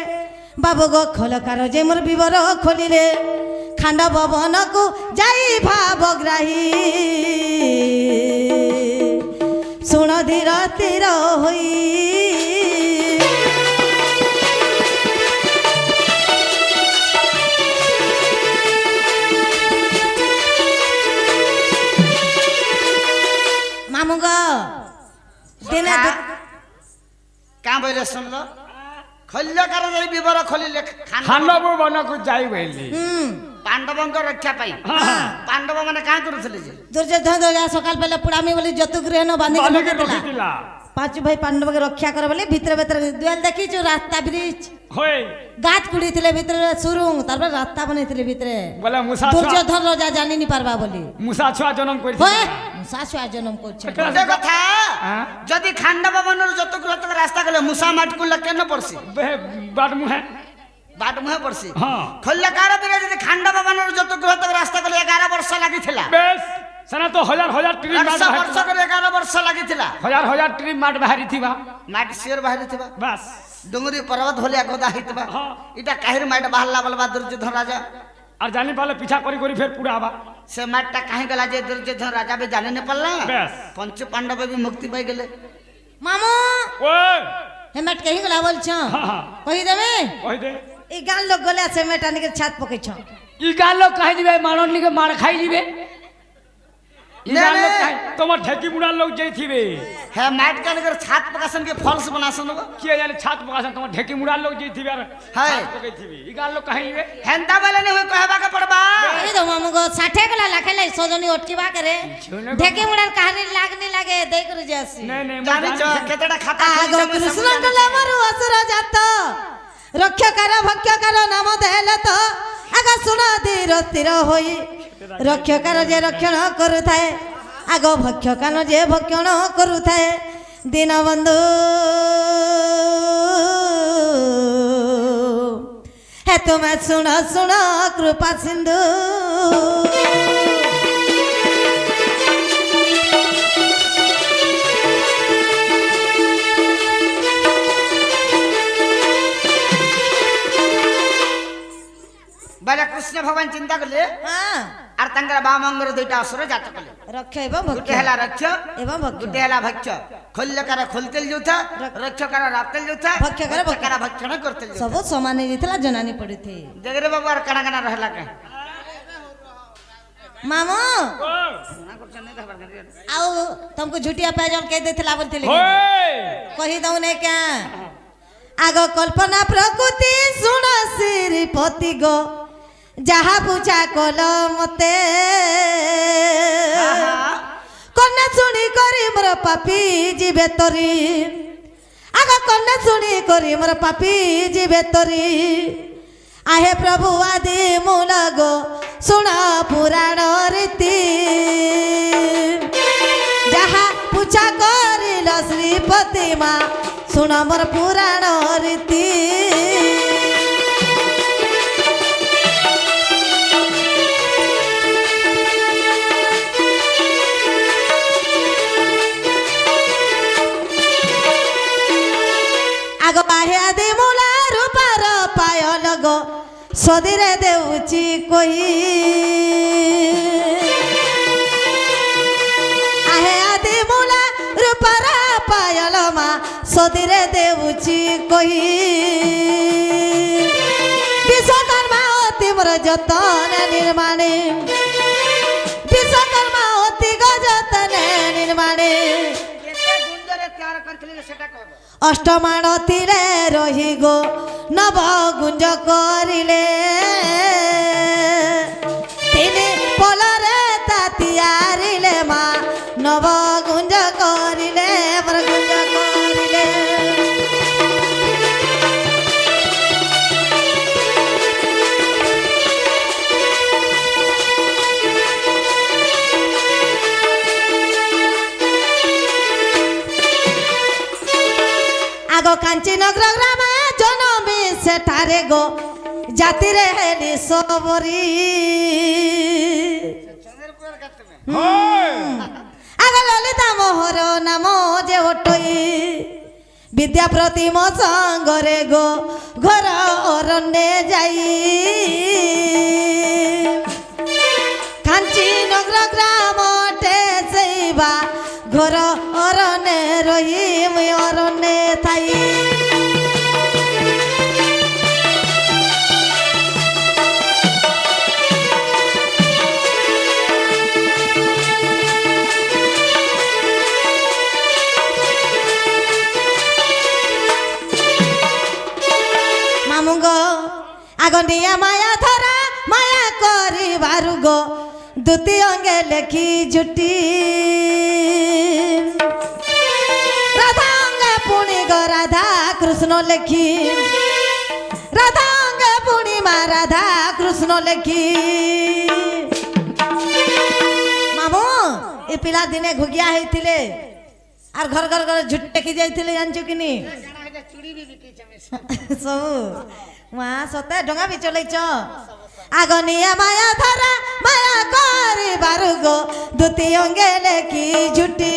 বাবু গো খৈলকার যে মোর বিবর খোলিলে খাଣ୍ଡବ ବନକୁ ଯାଇ ଭାବଗ୍ରାହୀ ଶୁଣ ଧୀର ତୀର ହୋଇ ମାମୁଁ ଗ ଦିନେ କାଁ ବଇଲେ ଶୁଣିଲ ଖଲ୍ୟକାର ଯାଇ ବିବର ଖୋଲିଲେ ଖାଣ୍ଡବ ବନକୁ ଯାଇ ବଇଲି ପାଣ୍ଡବଙ୍କ ରକ୍ଷା ପାଇଁ ପାଣ୍ଡବ ମାନେ କାଁ କରୁଥିଲେ ଯେ ଦୁର୍ଯ୍ୟୋଧନ ସକାଳ ବେলা ପୁଡ଼ାମି ବୋଲି ଯତୁଗୃହ ବାନ୍ଧି ବାଲିକେ ରଖିଥିଲା ପାଞ୍ଚ ଭାଇ ପାଣ୍ଡବকে রক্ষা করে বলে ভিতরে ভিতরে দুয়াল দেখিছু রাস্তা ব্রিজ হই গাছ কুড়িଥିଲେ ভিতরে সুরুং তারপরে রাস্তা বনাইଥିଲେ ভিতরে বলে মুসা দুর্যোধন রাজা জানিনি পারবা বলি মুসা ছুয়া জনম করছে হয় শাশু জনম করছে যে কথা হ্যাঁ? যদি খাণ্ডব বনর যত গ্রহ রাস্তা গলে মুসা মাটি কুল্লা কেন পড়ছি বাট মুহে বাট মুহে পড়ছি হ্যাঁ খল্যকার বীরে যদি খাণ্ডব বনর যত গ্রহ রাস্তা গলে 11 বর্ষ লাগিଥିଲା বেশ সেনা তো হাজার হাজার ট্রিপ মাঠ 800 বর্ষ করে 11 বর্ষ লাগিଥିଲା হাজার হাজার ট্রিপ মাঠ বাহারি থিবা মাটি সিওর বাহিরি থিবা বাস ডুঙ্গুরি পর্বত ভলিয়া গদা হইতবা হ্যাঁ। এটা কাহির মাটি বাহারলা বলবা দুর্যোধন রাজা আর জানি পালে পিছা করি করি ফের পুরা আবা সে মাটিটা কাহি গলা যে দুর্যোধন রাজা বি জানি না পারলা বেশ পঞ্চ পাণ্ডব বি মুক্তি পাই গেলে মামু ওই হেমেট কহি গলা বলছ হ্যাঁ কহি দেবে কই দে এই গান লোক গলে আছে মেটা নিকে ছাত পকেছ ই গাল লোক কাহি দিবে মানন নিকে মার খাই দিবে ই গাল লোক কাহি তোমার ঠেকি মুড়ার লোক যাইথিবে হ্যাঁ মাটি কানে করে ছাদ পকাসন কে ফলস বানাসন গো কে জানে ছাত পকাছেন তোমার ঠেকি মুড়ার লোক যাইথিবে আর হ্যাঁ। ছাত পকাইথিবে ই গাল লোক কাহি দিবে হেন্তা বেলে নে হই কহবা কে পড়বা এই তো মামু গো 60 গলা লাখে লাই সজনি অটকিবা করে ঢেকে মুড়ার কাহারি লাগনি লাগে দেই করে যাসি নাই নাই জানি চ কেতেটা খাতা আগ কৃষ্ণ কলে মরু অসুর জাত রক্ষকার ভক্ষকার নাম দেলে তো আগ শুণ ধীর স্থির হই রক্ষকার যে রক্ষণ করুথায় আগ ভক্ষকান যে ভক্ষণ করুথায় দীনবন্ধু হে তুমি শুণ শুণ কৃপা সিন্ধু বেলে কৃষ্ণ ভগবান চিন্তা করলে হ্যাঁ আর তাঙ্কর বামঙ্গর দুইটা অসুর জাত কলে রক্ষ এবং গুটে ভক্ষ হেলা রক্ষ এবং ভক্ষ গুটে হেলা ভক্ষ খল্যকার খোলতেল যুথা রক্ষকার রাতেল যুথা ভক্ষকার ভক্ষকার ভক্ষণ করতেল যুথা ସବୁ ସମାନ ହେଇଥିଲା ଜଣାନି ପଡିଥି ଜଗରେ ବାବୁ আর কানা কানা রহলা কে ମାମୁ না করছেন না দেখাবার কাছে ଆଉ ତମକୁ ଝୁଟିଆ ପାଇଜନ କେହି ଦେଇଥିଲା ବୋଲଥିଲେ ওই କହି ଦଉନେ କ୍ୟା ଆଗ କଳ୍ପନା ପ୍ରକୃତି ଶୁଣ ଶ୍ରୀପତି ଗୋ ଯାହା ପୂଜା କଲ ମତେ କନ୍ୟା ଶୁଣି କରି ମୋର ପାପି ଯିବେ ତରି ଆଗ କନ୍ୟା ଶୁଣି କରି ମୋର ପାପି ଯିବେ ତରି आहे प्रभु आदि मूल गो सुना पुराण रीति जहा पूजा करिल श्रीपति मा सुन मोर पुराण रीति आग आहे आदि मूला रूपार पायल गो सदीरे देउची कोई आहे आदि मूला रूपार पायल मा सदीरे देउची कोई विश्वकर्मा अति मोर जतन निर्माणे विश्वकर्मा अति गजतन निर्माणे কেতে গুঞ্জরে তৈয়ার করছিল সেটা কব अष्टमाण तीरे रही गो नव गुंज करिले तीन पल মারে গো জাতিরে হেলি সবরি আগ ললিতা মোহর নাম যে ওটই বিদ্যা প্রতিম সঙ্গরে গো ঘর অরণ্যে যাই কাঞ্চি নগর গ্রামটে সেইবা ঘর অরণ্যে রহি মুই অরণ্যে থাই মামুঙ্গ আগনিয়া মায়া ধরা মায়া করি বারুগো দুতি অঙ্গে লেখি জুটি রাধা অঙ্গে পুণি গো রাধা কৃষ্ণ লেখি রাধা অঙ্গে পুণি মা রাধা কৃষ্ণ লেখি মামু এ পিলা দিনে ঘুগিয়া হইতিলে আর ঘর ঘর ঘর ঝুট টেকি যাইতিলে জানছো কিনি ସବୁ ମା ସତେ ଡଙ୍ଗା ବି ଚଲେଇଛ আগনিয়া মায়া ধরা মায়া করি বারুগো দুতি অঙ্গে লেখি জুটি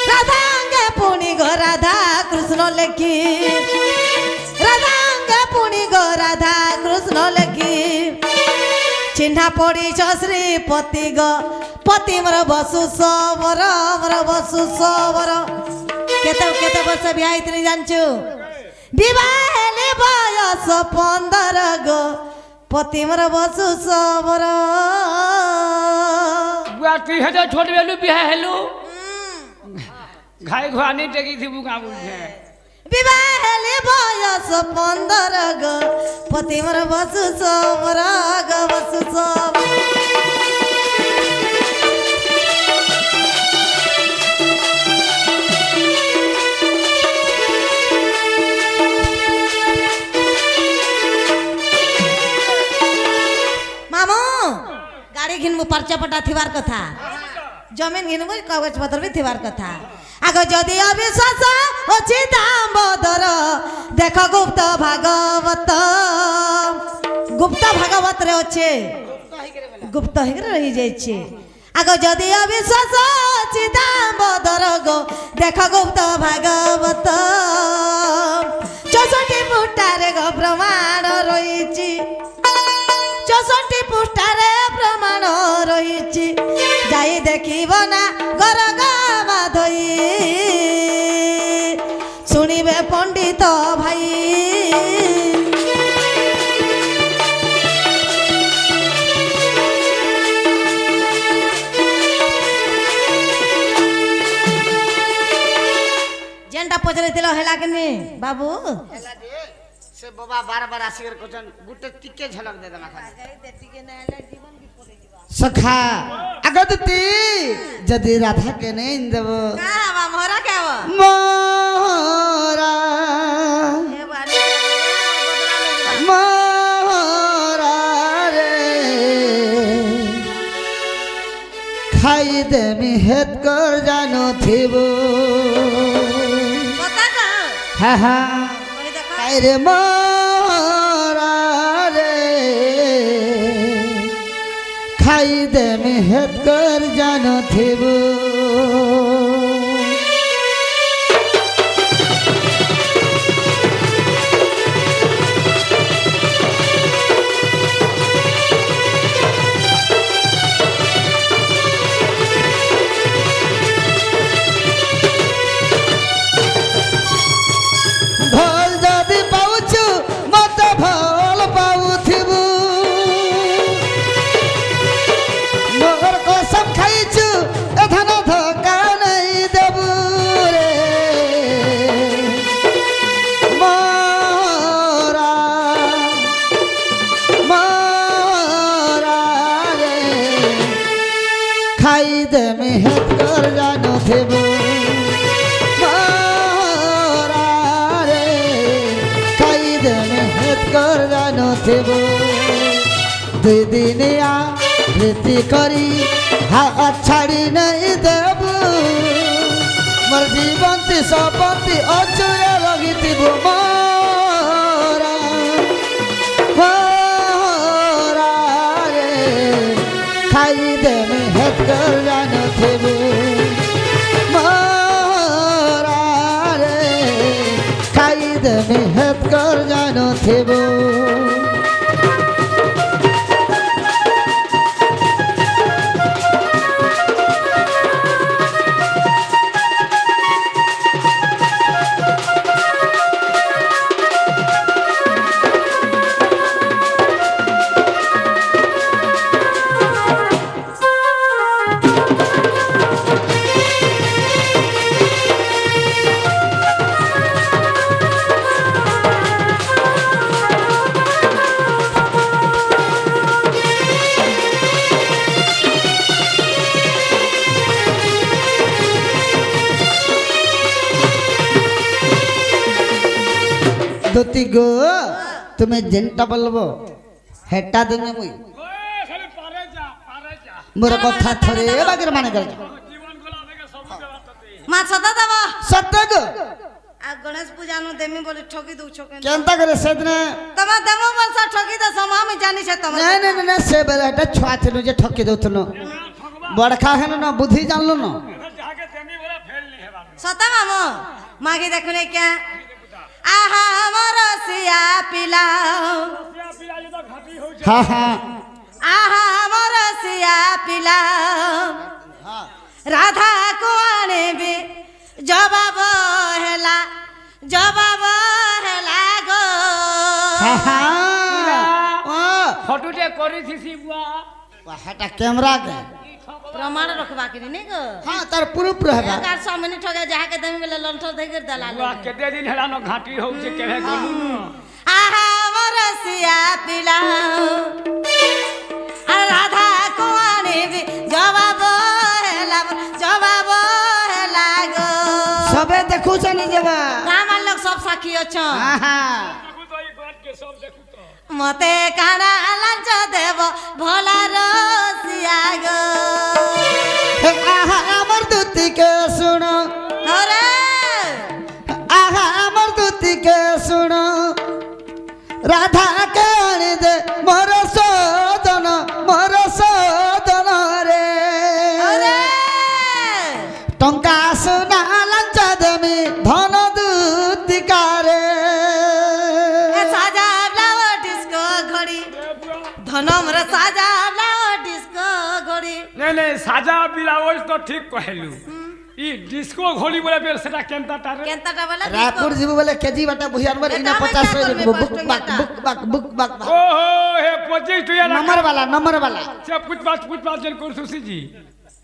রাধা অঙ্গে পুণি গো রাধা কৃষ্ণ লেখি রাধা অঙ্গে পুণি গো রাধা কৃষ্ণ লেখি চিহ্না পড়িছ শ্রীপতি গো পতি মোর বসু সবর মোর বসু সবর কেতে কেতে বর্ষ বিয়া হইতিলি জানছু বিবাহ হেলে বয়স 15 গো পতি মোর বসু সবর বুয়া তুই হেতে ছোট বেলু বিয়া হেলু ঘাই ঘানি টেকি থিবু কা বুঝে বিবাহ হেলে বয়স 15 গো পতি মোর বসু সবর গো বসু সবর गाड़ी घिनबू पर्चा पटा थिबार कथा जमीन घिनबू कागज पत्र भी थिबार कथा आग जदि अविश्वास अछि दामोदर देख गुप्त भागवत रे अच्छे गुप्त हेकर रही जाइछे आग जदि अविश्वास अछि दामोदर गो देख गुप्त भागवत 64 पुटारे गो प्रमाण रहिछि 64 पुष्टारे प्रमाण रही जाई देखिब ना घर गावा धोई शुणिबे पंडित भाई जेनटा पचरैथिल हेला कि बाबू से बाबा बार बार आसिकर कोचन गुटे टिके झलक दे देना खाली सखा अगदती जदि राधा के नहीं देव का बा मोरा के बा मोरा मोरा रे खाई दे मी हेत कर जानो थिबो पता का हा हा कोई देखा रे मोरा रे खाई दे मेहत कर जानो थिबो भल जदि पाउछु मत भल पाउथिबु मोर कसम खाइछु एधन धोका नहीं देबु रे मोरा मोरा रे खाई दे मेहत कर जानो थिबु कर जानो थिबो दुई दिनिया प्रीति करी हाथ छाड़ी नहीं देबू मोर जीवन ती ବିଷପତି ଅଚୁରେ ରଖିଥିବୁ ମୋରା ରେ ଖାଇଦେମି ହେତକର ଜାନଥିବୁ ମୋରା ରେ ଖାଇଦେମି ହେତକର ଜାନଥିବୁ ধুতি গো তুমি যেনটা বলবো হেটা দেবে মুই মোর কথা থরে বাগের মানে করে মা সদা দেব সত্য গো আর গণেশ পূজা নু দেমি বলে ঠকি দউছো কেন কেনতা করে সেদিন তোমা দেমো বলছ ঠকি দছ আমি জানি সে তোমা না না না সে বেলাটা ছুয়া ছিল যে ঠকি দউতনো বড়খা হেন না বুদ্ধি জানলো না সতা মামো মাগে দেখুনে কে আহা আমার সিয়া পিলাও হ্যাঁ হ্যাঁ আহা আমার সিয়া পিলাও রাধা কো আনিবি জবাব হেলা গো হ্যাঁ হ্যাঁ ও ফটোটে করিছিস বুয়া হেটা ক্যামেরা কে প্রমাণ রখবা কি নি গো হ্যাঁ তার পুরো পুরো হেবা একার সামনে ঠগে যাহাকে দেমি বেলে লণ্ঠ ধইকে দেলা বুয়া কেতে দিন হেলানো ঘাটি হচ্ছে কেবে গলু আহা আমার সিয়া পিলাও আর রাধা কো আনিবি জবাব হেলা গো সবে দেখুছনি যাবা আমার লোক সব সাক্ষী অছ হ্যাঁ হ্যাঁ মতে কানা লাঞ্চ দেব ভোলা রসিয়া গো আহা আমার দুতিকে শুনো ওরে আহা আমার দুতিকে শুনো রাধা কে আনি দে মোর সদন রে ওরে টঙ্কা সোনা লাঞ্চ দেমি ধন দুতিকারে এ সাজাবলাও ডিস্কো ঘড়ি ধনম রে সাজাবলাও ডিস্কো ঘড়ি নে সাজা বিলা ওই তো ঠিক কহেলু ই ডিস্কো ঘড়ি বলে বের সেটা কেনতা তারে কেনতাটা বলে রায়পুর জীব বলে কেজি বাটা বুঝিয়ার মর ইনা 50 টাকা দেব বুক বাক ও হে 25 টুয়া नंबर वाला সে পুতপাত যেন করছুসি জি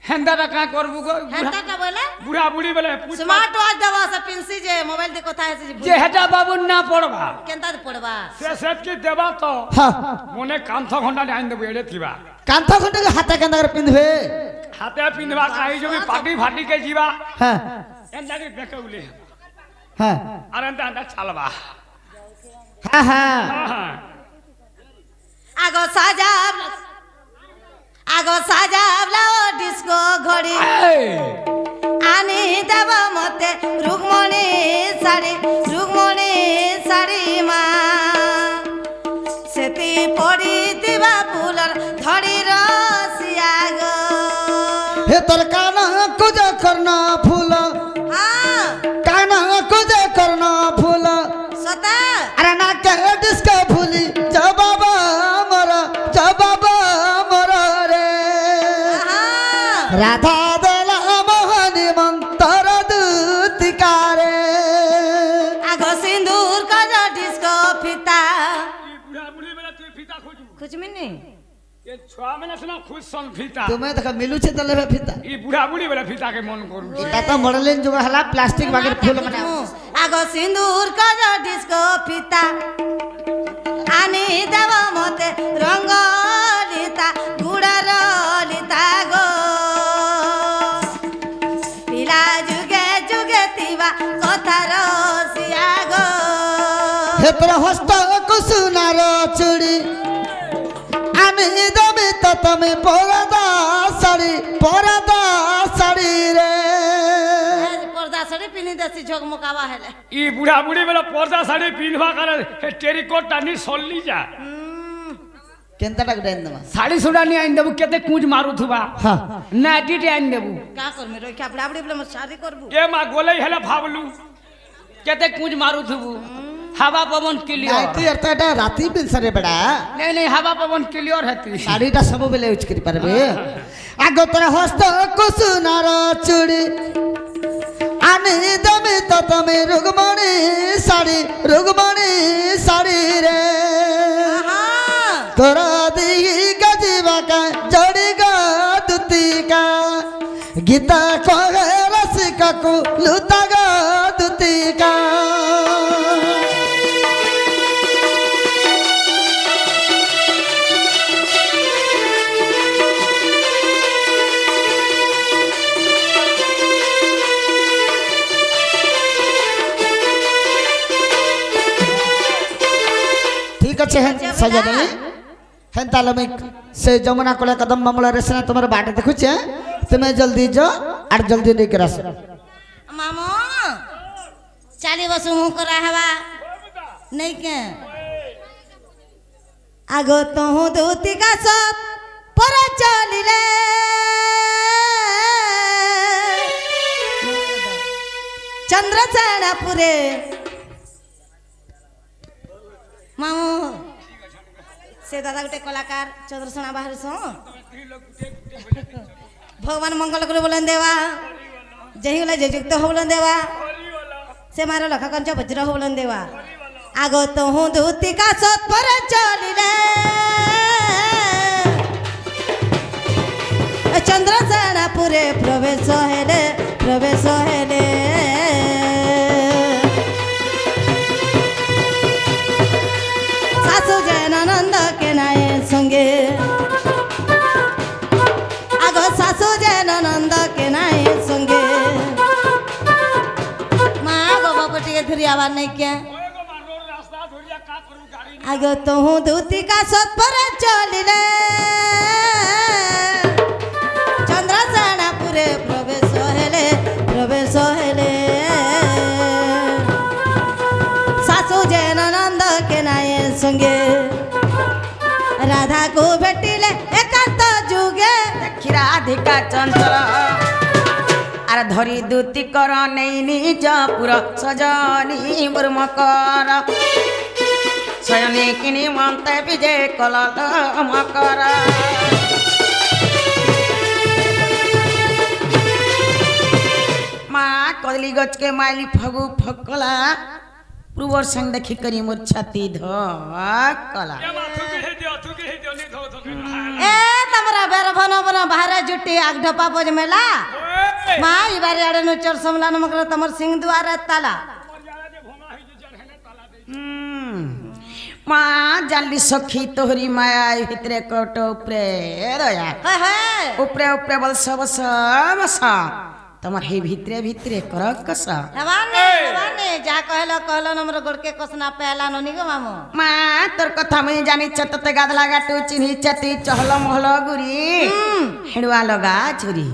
হেন্দাটা কা করবু গো হেনতাটা বলে বুড়া বুড়ি বলে স্মার্ট ওয়াচ দেবা সে পিনসি যে মোবাইল দি কথা আছে যে হেটা বাবু না পড়বা কেনতা পড়বা সে সেট কি দেবা তো हां মনে কান্থ ঘন্টা আইন দেবো এড়ে থিবা कांथ खंड के हाथे के अंदर पिंधबे হাতে পিনবা কাই যদি পাটি ফাটি কে জিবা हां এন্দাকে বেকউলে हां আর এন্দা চালবা हां हां আগো সাজাবলাও ডিস্কো ঘড়ি আনি দেব মতে রুকমণি শাড়ি মা সেতি পড়ি দিবা ফুলর ধড়ি রসিয়া গো हे तोर काना कुजे करना फूल হ্যাঁ काना कुजे करना फूल সতা अरे ना के डिस्को फूली जबाबा मर रे হ্যাঁ राधा देला मोहनी मंतर दूतिकारे আগো সিন্দুর কর ডিস্কো ফিতা বুড়া বুড়ি বলে তুই ফিতা খুঁজু খুঁজমিনি এ ছোয়া মানে শোনা খুশ সন ফিতা तुम्हें देखा मिलू छे तले फिता ই বুড়া বুড়ি বলে ফিতাকে মন করু এটা তো মডেলিং जुग हला प्लास्टिक बागेर फूल माने আগো সিন্দুর কর ডিস্কো ফিতা আনি দেব মতে রঙ্গলিতা গুড়ার লিতা গো পিলা যুগে যুগে তিবা কথা রসিয়া গো हे तोर हस्त कुसुनार चूड़ी आनी दबी तो तमे परदा साड़ी रे পর্দা শাড়ি পিনি দেশি ঝকমকাবা হেলে ই বুড়া বুড়ি বেলা পর্দা শাড়ি পিনবা করে হে টেরিকট টানি সল্লি যা কেনতাটা গুটা ইন্দমা শাড়ি সুড়া নিয়ে আইন দেবু কেতে কুঁজ মারুথুবা হ্যাঁ না ডিটে আইন দেবু কা করমি রই কা বুড়া বুড়ি বলে মোর শাদি করবু এ মা গোলাই হেলে ভাবলু কেতে কুঁজ মারুথুবু হাওয়া পবন নাই ক্লিয়ার তুই আর তো এটা রাতি পিনসারে বেড়া नहीं नहीं हवा पवन क्लियर हेती শাড়িটা ସବୁବେଳେ ୟୁଜ୍ କରିପାରିବେ ଆଗ ତୋର ହସ୍ତ କୁସୁନାର ଚୁଡ଼ି ଆନି ଦେମି ତ ତମେ ରୁଗମଣି ଶାଢ଼ୀ ରେ ତୋର ଦିଗା ଯିବାକା ଜଡ଼ିଗା ଦୁତିକା ଗୀତା କହେ ରସିକାକୁ ଲୁତାଗା ଦୁତିକା ঠিক আছে হেন সাজা দেই হেন তাহলে আমি সে যমুনা কোলে কদম মামলা রেসনা তোমার বাটে দেখুছে তুমি জলদি যাও আর জলদি নিকে রাস মামো চালি বসু মু করা হবা নাই কে আগ তহু দুতি কাছ পর চলিলে চন্দ্রচেনাপুরে মামু से दादा गोटे कलाकार चंद्रसेना बाहर भगवान मंगल करे बोलन देवा जही होला जे युक्त हो बोलन देवा से मारो लखा कंच वज्र हो बोलन देवा आगो तो हूँ धूति का सत पर चलिले चंद्रसेनापुरे प्रवेश हेले सासु जैनानंद के नाय संगे आगो सासु जैनानंद के नाय संगे माँ गो बापटी के धुरी आवाज नहीं क्या आगो तो हूँ धूति का सत पर चलिले चंद्रसेनापुरे प्रवेश हेले सासु जैनानंद के नाय संगे राधा को भेटिले एकांत जुगे क्षीराधिका चंचल आर धरी दूती कर नहीं निज पुर सजनी मुर्मकर शयनी किनी मत विजय कल मकर माँ कदली गच के माइली फगु फकला पूर्वर संग देखी करी मोर छाती धकला ए तमरा बेर भन बन बाहर जुटी आग ढपा पज मेला माँ ई बारी आड़े नु चर समला नमक तमर सिंह द्वार ताला माँ जानली सखी तोहरी माया भितरे कट उपरे दया उपरे उपरे बल सब तमर हे भितरे भितरे कर कस नवाने जा कहलो नमर गोड़ के कसना पहला ननी गो मामू माँ तोर कथा मुई जानी चतते गादला गाटू चिन्ही चती चहल महल गुरी हेडुआ लगा चुरी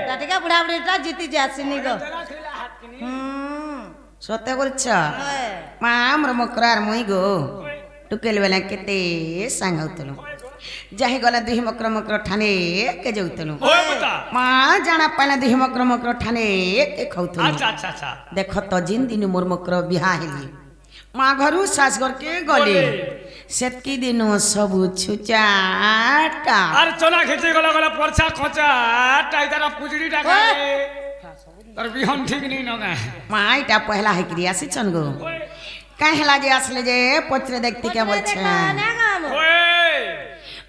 टाटिका बुढ़ा बुढ़ीटा जीती जासिनी गो सत्य बोलछ माँ मोर मकरार मुई गो टुकेल बेला केते सांगाउतलो जाहि गला दुहि मकर ठाने के जाउतलो माँ जाना पाइला दुहि मकर ठाने के खाउतलो अच्छा देख तो जिन दिन मोर मकर बिहा हेली माँ घरू सास घर के गले सेतकी दिन सब छुचाटा अरे चना खिचे गला गला परछा खोचा टाइदारा पुजड़ी डाका तर बिहन ठीक नहीं नगा माँ इटा पहला है क्रिया से चन गो कहला जे असले जे पचरे देखती के बोल छे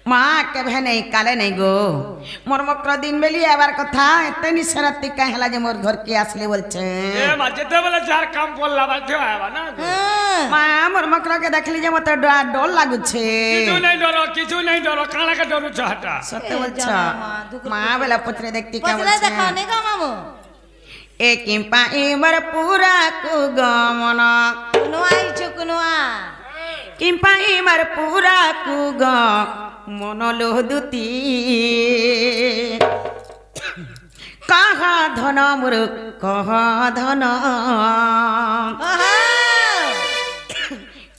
माँ के भे नहीं काले नहीं गो मोर मकर दिन बेली आबार कथा एते निसरती कहला जे मोर घर के असले बोल छे ए मा जेते बेले जार काम पड़ला बाध्य आबा ना माँ मोर मकर के देखली जे मते डर लागु छे किछु नहीं डरो काला के डरू छ हटा सत्य बोल छ माँ बेला पचरे देखती के बोल पचरे छे देखो नहीं गो मामू एक पाई मर पूरा को गमन कुनुआ ई छु कुनुआ किम्पाई मर पूरा को ग मन लोहदुती কাহা ধন মোর কহ ধন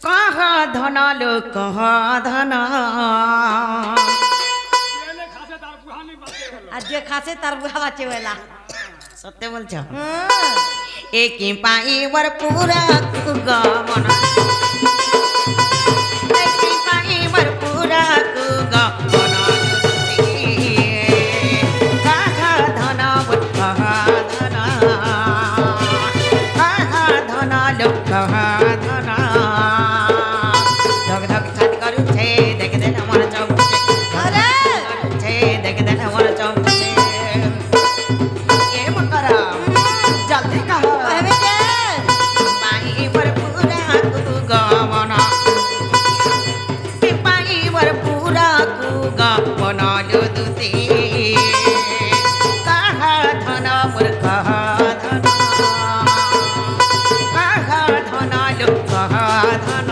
কাহা ধন লো কহ ধন আর যে খাসে তার বুড়া বাচ্চা বেলা সত্যি বলছ একি পাইবার পুরা গমন একি পাইবার পুরা গমন কাহা ধন মোর কহ ধন কাহা ধন লো কহ ধন ধক ধক ছাতি করুছে দেখে দেন আমার চমকে আরে করুছে দেখে দেন আমার চমকে এ মকরা জলদি কহ কহবে যে পাইবার পুরা গমন পাইবার পুরা গমন দুতি কাহা ধন মোর কহ ধন কাহা ধন লো কহ ধন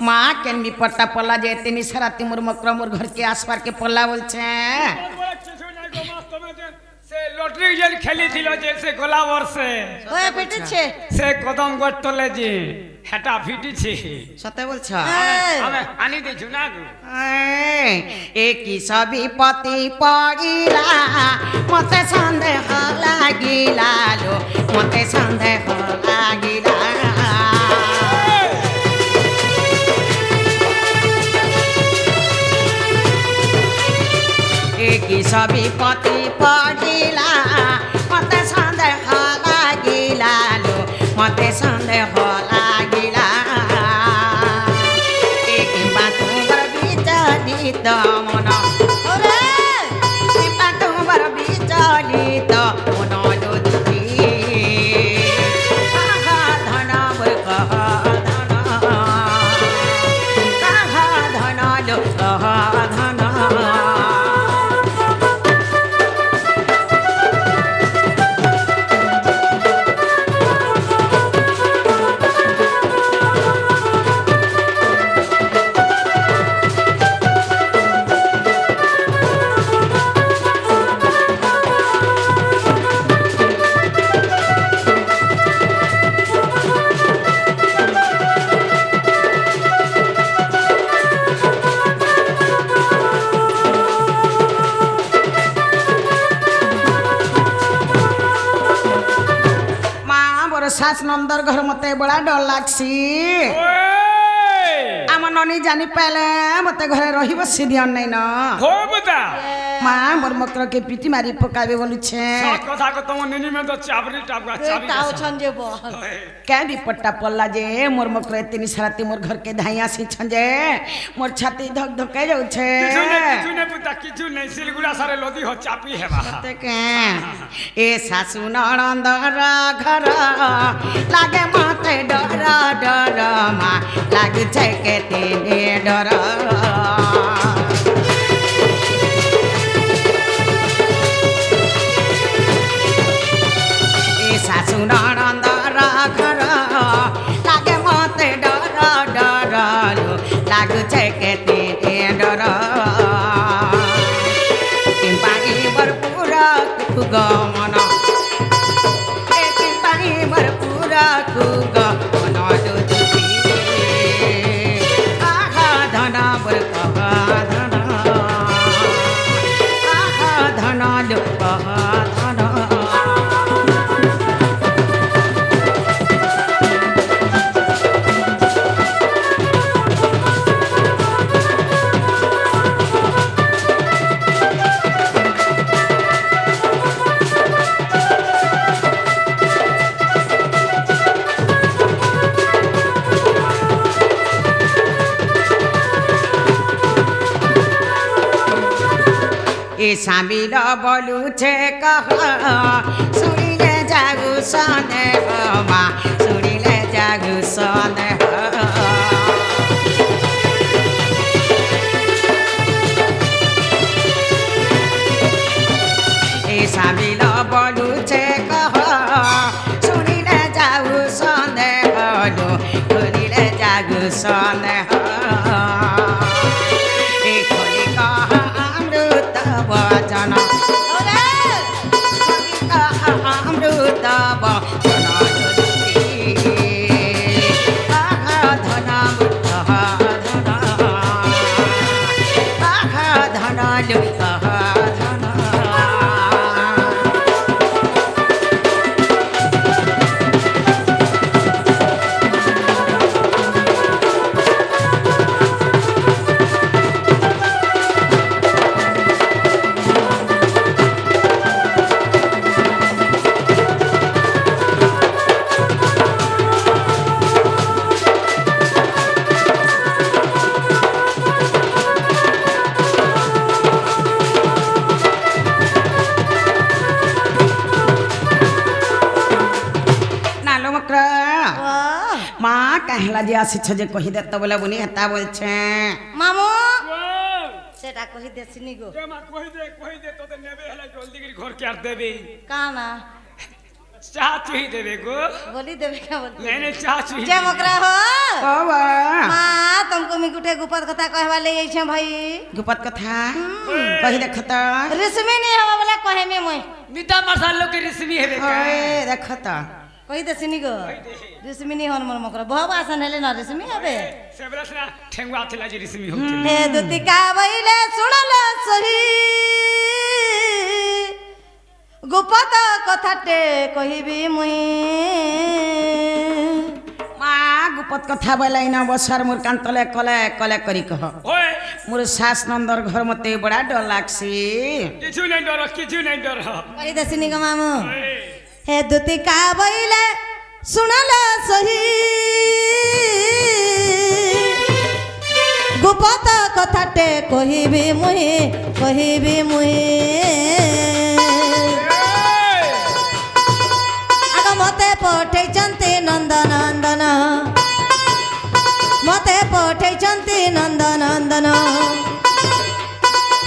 माँ केन भी पट्टा पल्ला जे तेनी सारा तिमुर मकर मोर घर के आसपास के पल्ला बोलছে সে লটারি যে খেলেছিল যে সে গোলা বর্ষে ওয়ে পেটেছে সে কদম গটলে যে হেটা ফিটিছে সত্যি বলছ আমি আনি দিছু না গো একই সবই পতি পড়িলা মতে সন্দেহ লাগিলা লো মতে সন্দেহ লাগিলা একই সবই পতি পড়িলা মতে সন্দেহ লাগিলা লো মতে সন্দেহ লাগিলা একই বাতুর বিচলিত মন ওরে বাতুর বিচলিত মন দুতি কাহা ধন মোর কহ ধন কাহা ধন লো কহ ধন শাস নন্দর ঘর মতে বড়া ডর লাগছি আমার ননি জানি পাইলে মতে ঘরে রহিব সিদিয়ন নাই না হোবদা মা মোর মকরকে পিটি মারি পকাবে বলছে সব কথা কো তোমার নিনি মে তো চাবরি টাবরা চাবি তাও ছঞ্জে বল কে বিপট্টা পল্লা যে মোর মকর এতিনি সারাতি মোর ঘরকে ধাই আসিছন যে মোর ছাতি ধক ধকে যাউছে কিছু নে পুতা কিছু নেই সিলগুড়া সারে লদি হ চাপি হেবা কে এ শাশু ননন্দর ঘর লাগে মতে ডর ডর মা লাগছে কেতে ডর এ শাশু ননন্দর ঘর লাগে মতে ডর ডর লাগছে কেতে ডর পাইবার পুরা গমন পাইবার পুরা গমন দুতি আহা ধন বর কহ ধন আহা ধন লো কহ ধন এ স্বামীর বলুছে কহ শুনিলে যাগু সনে মা সন্দেহ এই সাবিল বলুছে কহ শুনিলে যাও সন্দেহ শুনিলে যাও সন্দেহ এই খলি কহ অমৃত বচন অমৃত বচন মা কাহলা যে আসিছ যে কহি দে তো বলে বুনি হেতা বলছে মামু সেটা কহি দেছিনি গো মা কই দে তোতে নেবে হলে জলদি করে ঘর কে আর দেবে কানা চা চুই দেবে গো बोली देवे क्या बोल मैंने चा चुई जय मकरा हो ও বা माँ तुमको मी गुटे गुपत कथा कहवा ले आई छे भाई गुपत कथा कही देख तो रिसमी नहीं हवा वाला कहे में मोय मिता मसालो के रिसमी है बेटा ओए देख तो कही देसिनी गो रिसमी नहीं होन मोर मकरा बहुत आसान हेले ना रिसमी हबे सेबरसना ठेंगवा थिला जे रिसमी होते हे दुती का बइले सुनले सही गुपत कथाटे कहिबी मुई মা গুপত কথা বলাই না বসার মোর কান্তলে কলে কলে করি কহ ओए মোর শাস নন্দর ঘর মতে বড়া ডর লাগছি किछु नहीं डर कही देसिनी गो मामू हे दुती का बइले सुनले सही गुपत कथाटे कहिबी मुई आग मते पठेइचंती नंदनंदन मते पठेइचंती नंदनंदन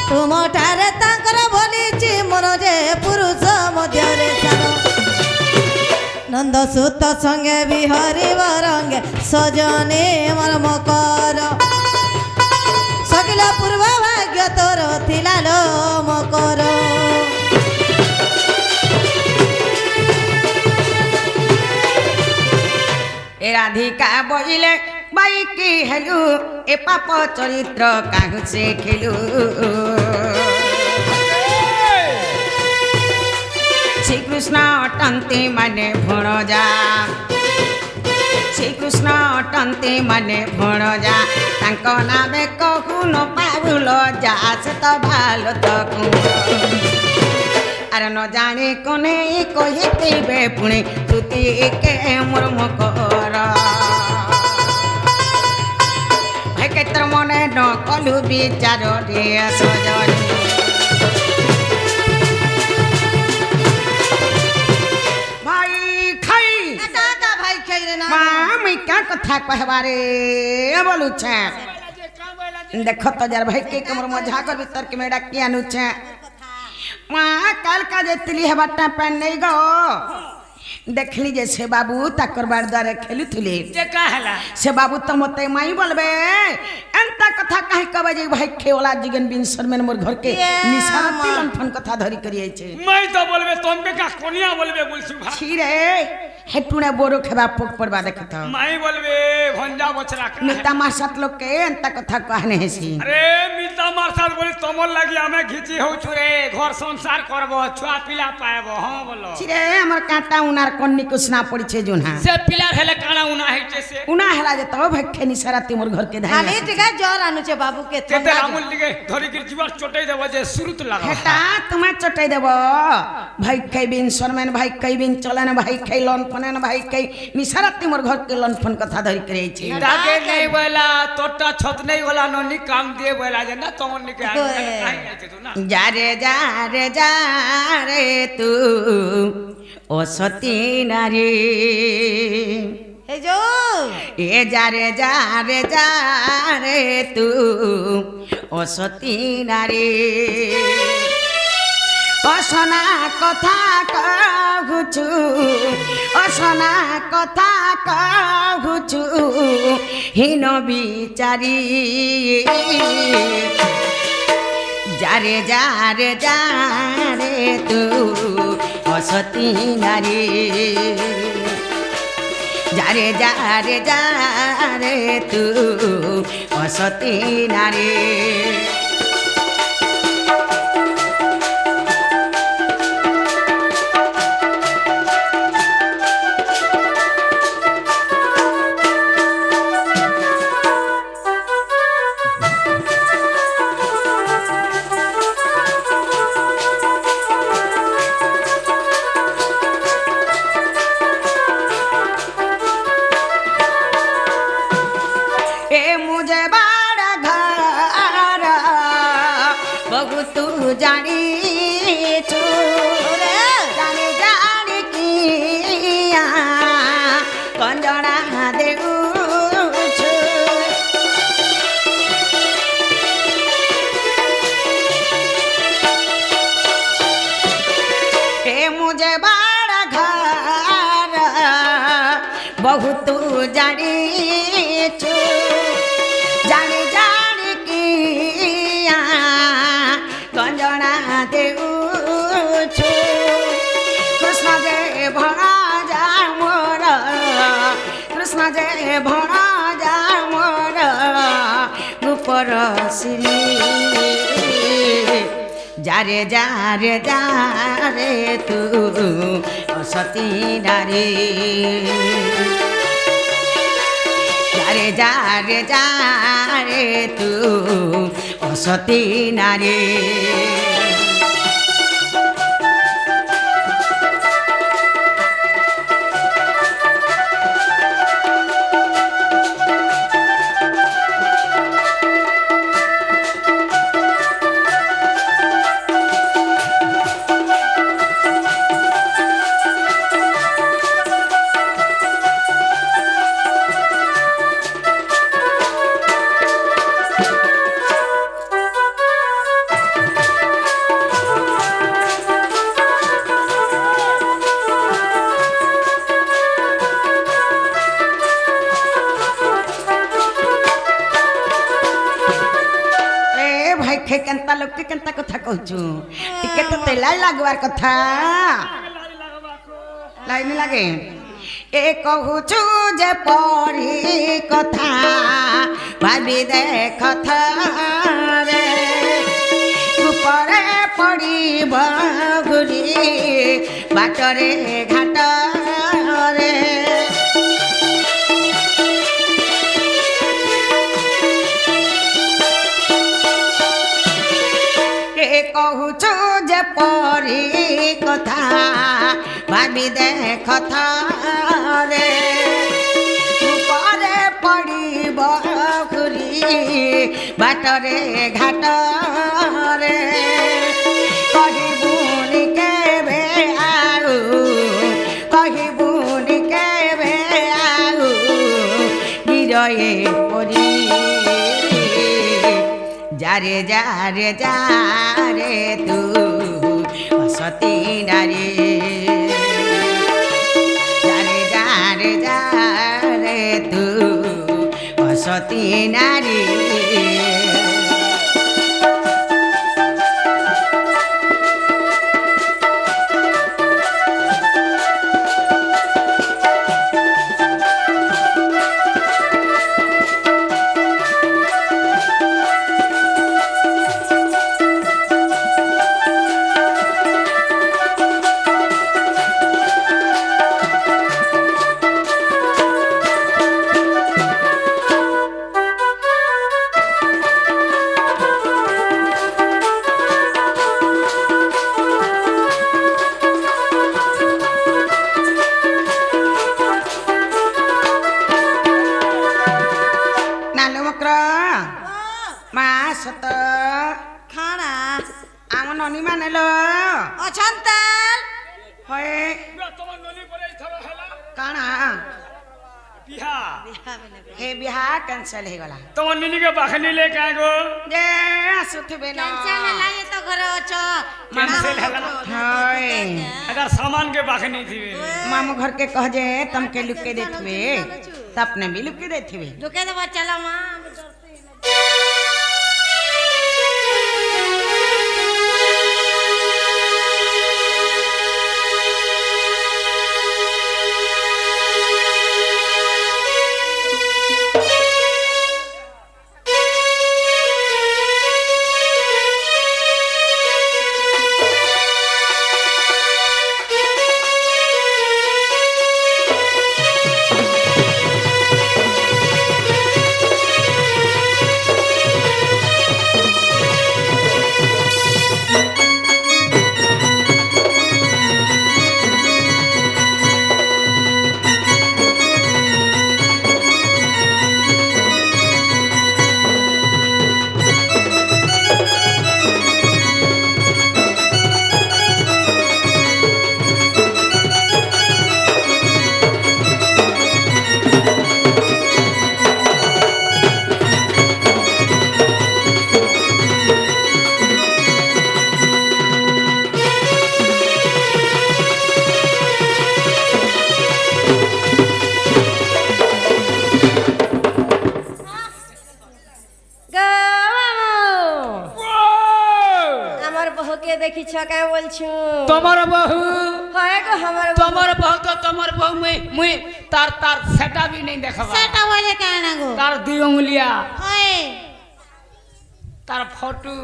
तुमठारे तांकर बोलीची मोर जे पुरुष मध्यरे सार नंद सुत संगे बिहारी बरंगे सजने मोर मकर सकिला पूर्व भाग्य तोर थिला लो मकर এ রাধিকা বইলে বাই কি হেলু এ পাপ চরিত্র কাহু সে খেলু শ্রীকৃষ্ণ অটন্তি মানে ভণজা শ্রীকৃষ্ণ অটন্তি মানে ভণজা তাঙ্ক নামে কহু ন পাবুল যা সে তো ভালো তো আর ন জানি কোনে কহিবে পুণে তুতি কে মোর মকর ভাই কেতর মনে ন কলু বিচার রে সজনি ভাই খাই का भाई खेल रे ना মা আমি কা কথা কহবারে বলুছে দেখ তো যার ভাই কে কমর মজা কর ভিতর के में डाकी आनुছে মা কাল का जेतली हेबाटा पेन नहीं गो देखली जे से बाबू ताकर बार द्वारे खेलुथुले जे कहला से बाबू तो मते माई बोलबे एंता कथा काहे कबे जे भाई खेवला जिगन बिनसर में मोर घर के निशानती लंफन कथा धरी करी आइछे मैं तो बोलबे तुम के का कोनिया बोलबे बोलछु भा छी रे हेटुने बोरो खेबा पोक पड़बा देख तो मैं बोलबे भंजा बचरा का मिता मासत लोग के एंता कथा कहने हेसी अरे मिता मारसाल बोली तमल लागि हमें घिची हो छुरे घर संसार करबो छुआ पिला पाएबो हां बोलो छी रे हमर काटा उनार कन्नी कुसना पड़ी छे जुना से पिला हेले काना उना है से उना हेला जे तो भखे निसराती मोर घर के धाई खाली टिका जर आनु छे बाबू के तेते रामुल लिगे धरी के जीवार चोटै देबो जे सुरुत लगा हेटा तुम्हें चटाई देबो भाई कई बिन शर्मन भाई कई बिन चलन भाई कई लोन फनन भाई कई निसराती मोर घर के लोन फन कथा धरी करे छे दागे नहीं बोला तोटा छत नहीं बोला नोनी काम दिए बोला जे ना तमन निके आ काहे तू ना जा रे तू ओ सती नारी এই যো এ যারে তু ও সতী নারী অসনা কথা কহুচু অসনা কথা কহুচু হীন বিচারি যারে তু ও সতী নারী যারে তু ও সতী নারী জানিছু জানি কিয়া কঞ্জনা দেউছু এ মুঝে বড় ঘর বহুত জানিছু জানি কিয়া গঞ্জনা দেউছু কৃষ্ণ যে ভণা যা মোর কৃষ্ণ যে ভণা যা মোর উপর শ্রী যারে তু সতী নারী যারে তু ও সতী নারী কেন্তা লোককে কেন্তা কথা কହୁଛୁ ଟିକେ ତତେ ଲାଇନ୍ ଲାଗିବାର କଥା ଲାଇନ୍ ଲାଗେ ଏ କହୁଛୁ ଯେ ପରି କଥା ଭାବି ଦେଖ ଥରେ ଉପରେ ପଡ଼ିବ ଘୁରି ବାଟରେ ଘାଟରେ কহুଛୁ যে পরি কথা ভাবি দেখ থরে উপরে পড়িব ঘুরি বাটরে ঘাটরে কহিবুনি কেবে আউ কহিবুনি কেবে আউ নিরয়ে পরি যারে তু সতী নারী যারে তু সতী নারী ସତ ଖାଣା ଆମ ନନୀ ମାନେ ଲୋ ଅଛନ୍ତାଲ ହଏ କାଣା बिहा हे बिहा कैंसिल हो गला তোমার নিনিকে বাখানি লে কায় গো जे आसुथबे ना टेंशन लागे तो घरे अछो कैंसिल हला हाय अगर सामान के बाखनी थी मामू घर के कह जे तुम के लुक के देथबे त अपने भी लुक के देथबे दुके दे चलो मां देखी छका बोलछु তোমার বহু হয় গো हमर তোমার বহু তো তোমার বহু মুই তার তার সেটা भी नहीं देखबा सेटा बोले कहना गो तार दी उंगलियां होए तार फोटो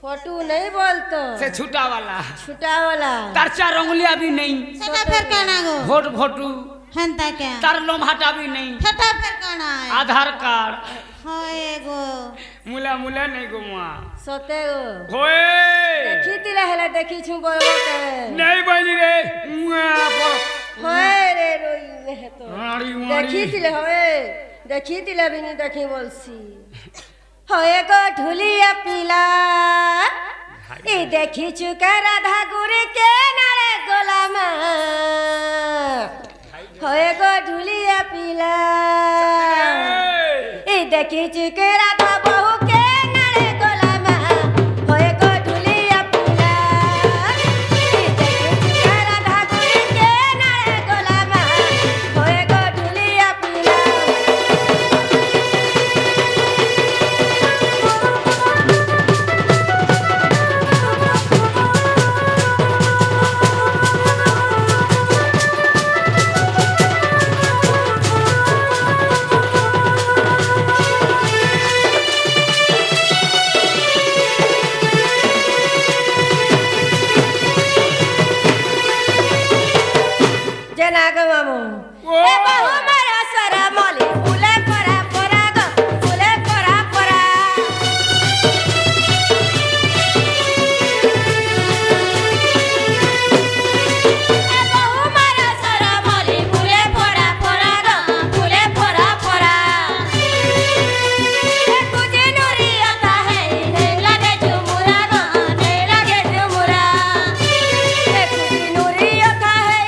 फोटो नहीं बोलतो से छूटा वाला तार चार उंगलियां भी नहीं सेटा फिर कहना गो फोटो हंता क्या तार लोमहाटा भी नहीं सेटा फिर कहना है आधार कार्ड होए गो मुला नहीं गो मां सोते गो होए देखी तिला हेला देखी छु बोलबो करे नहीं बोली रे होए रे रोई में है तो मारी देखी तिला होए देखी तिला भी नहीं देखी बोलसी होए गो ढुलिया पीला ई देखी छु के राधा गुरी के नारे गोलामा होए गो ढुलिया पीला ई देखी छु के राधा बहू के नारे गोलामा होए गो ढुलिया पीला ई देखी छु के राधा गुरी के नारे गोलामा होए गो ढुलिया पीला जनाग मामू ए बहु मारा सरा मली फुले परा परा ग फुले परा परा ए बहु मारा सरा मली फुले परा परा ग फुले परा परा ए तुझे नूरी आता है नहीं लगे झुमुरा ग नहीं लगे झुमुरा ए तुझे नूरी आता है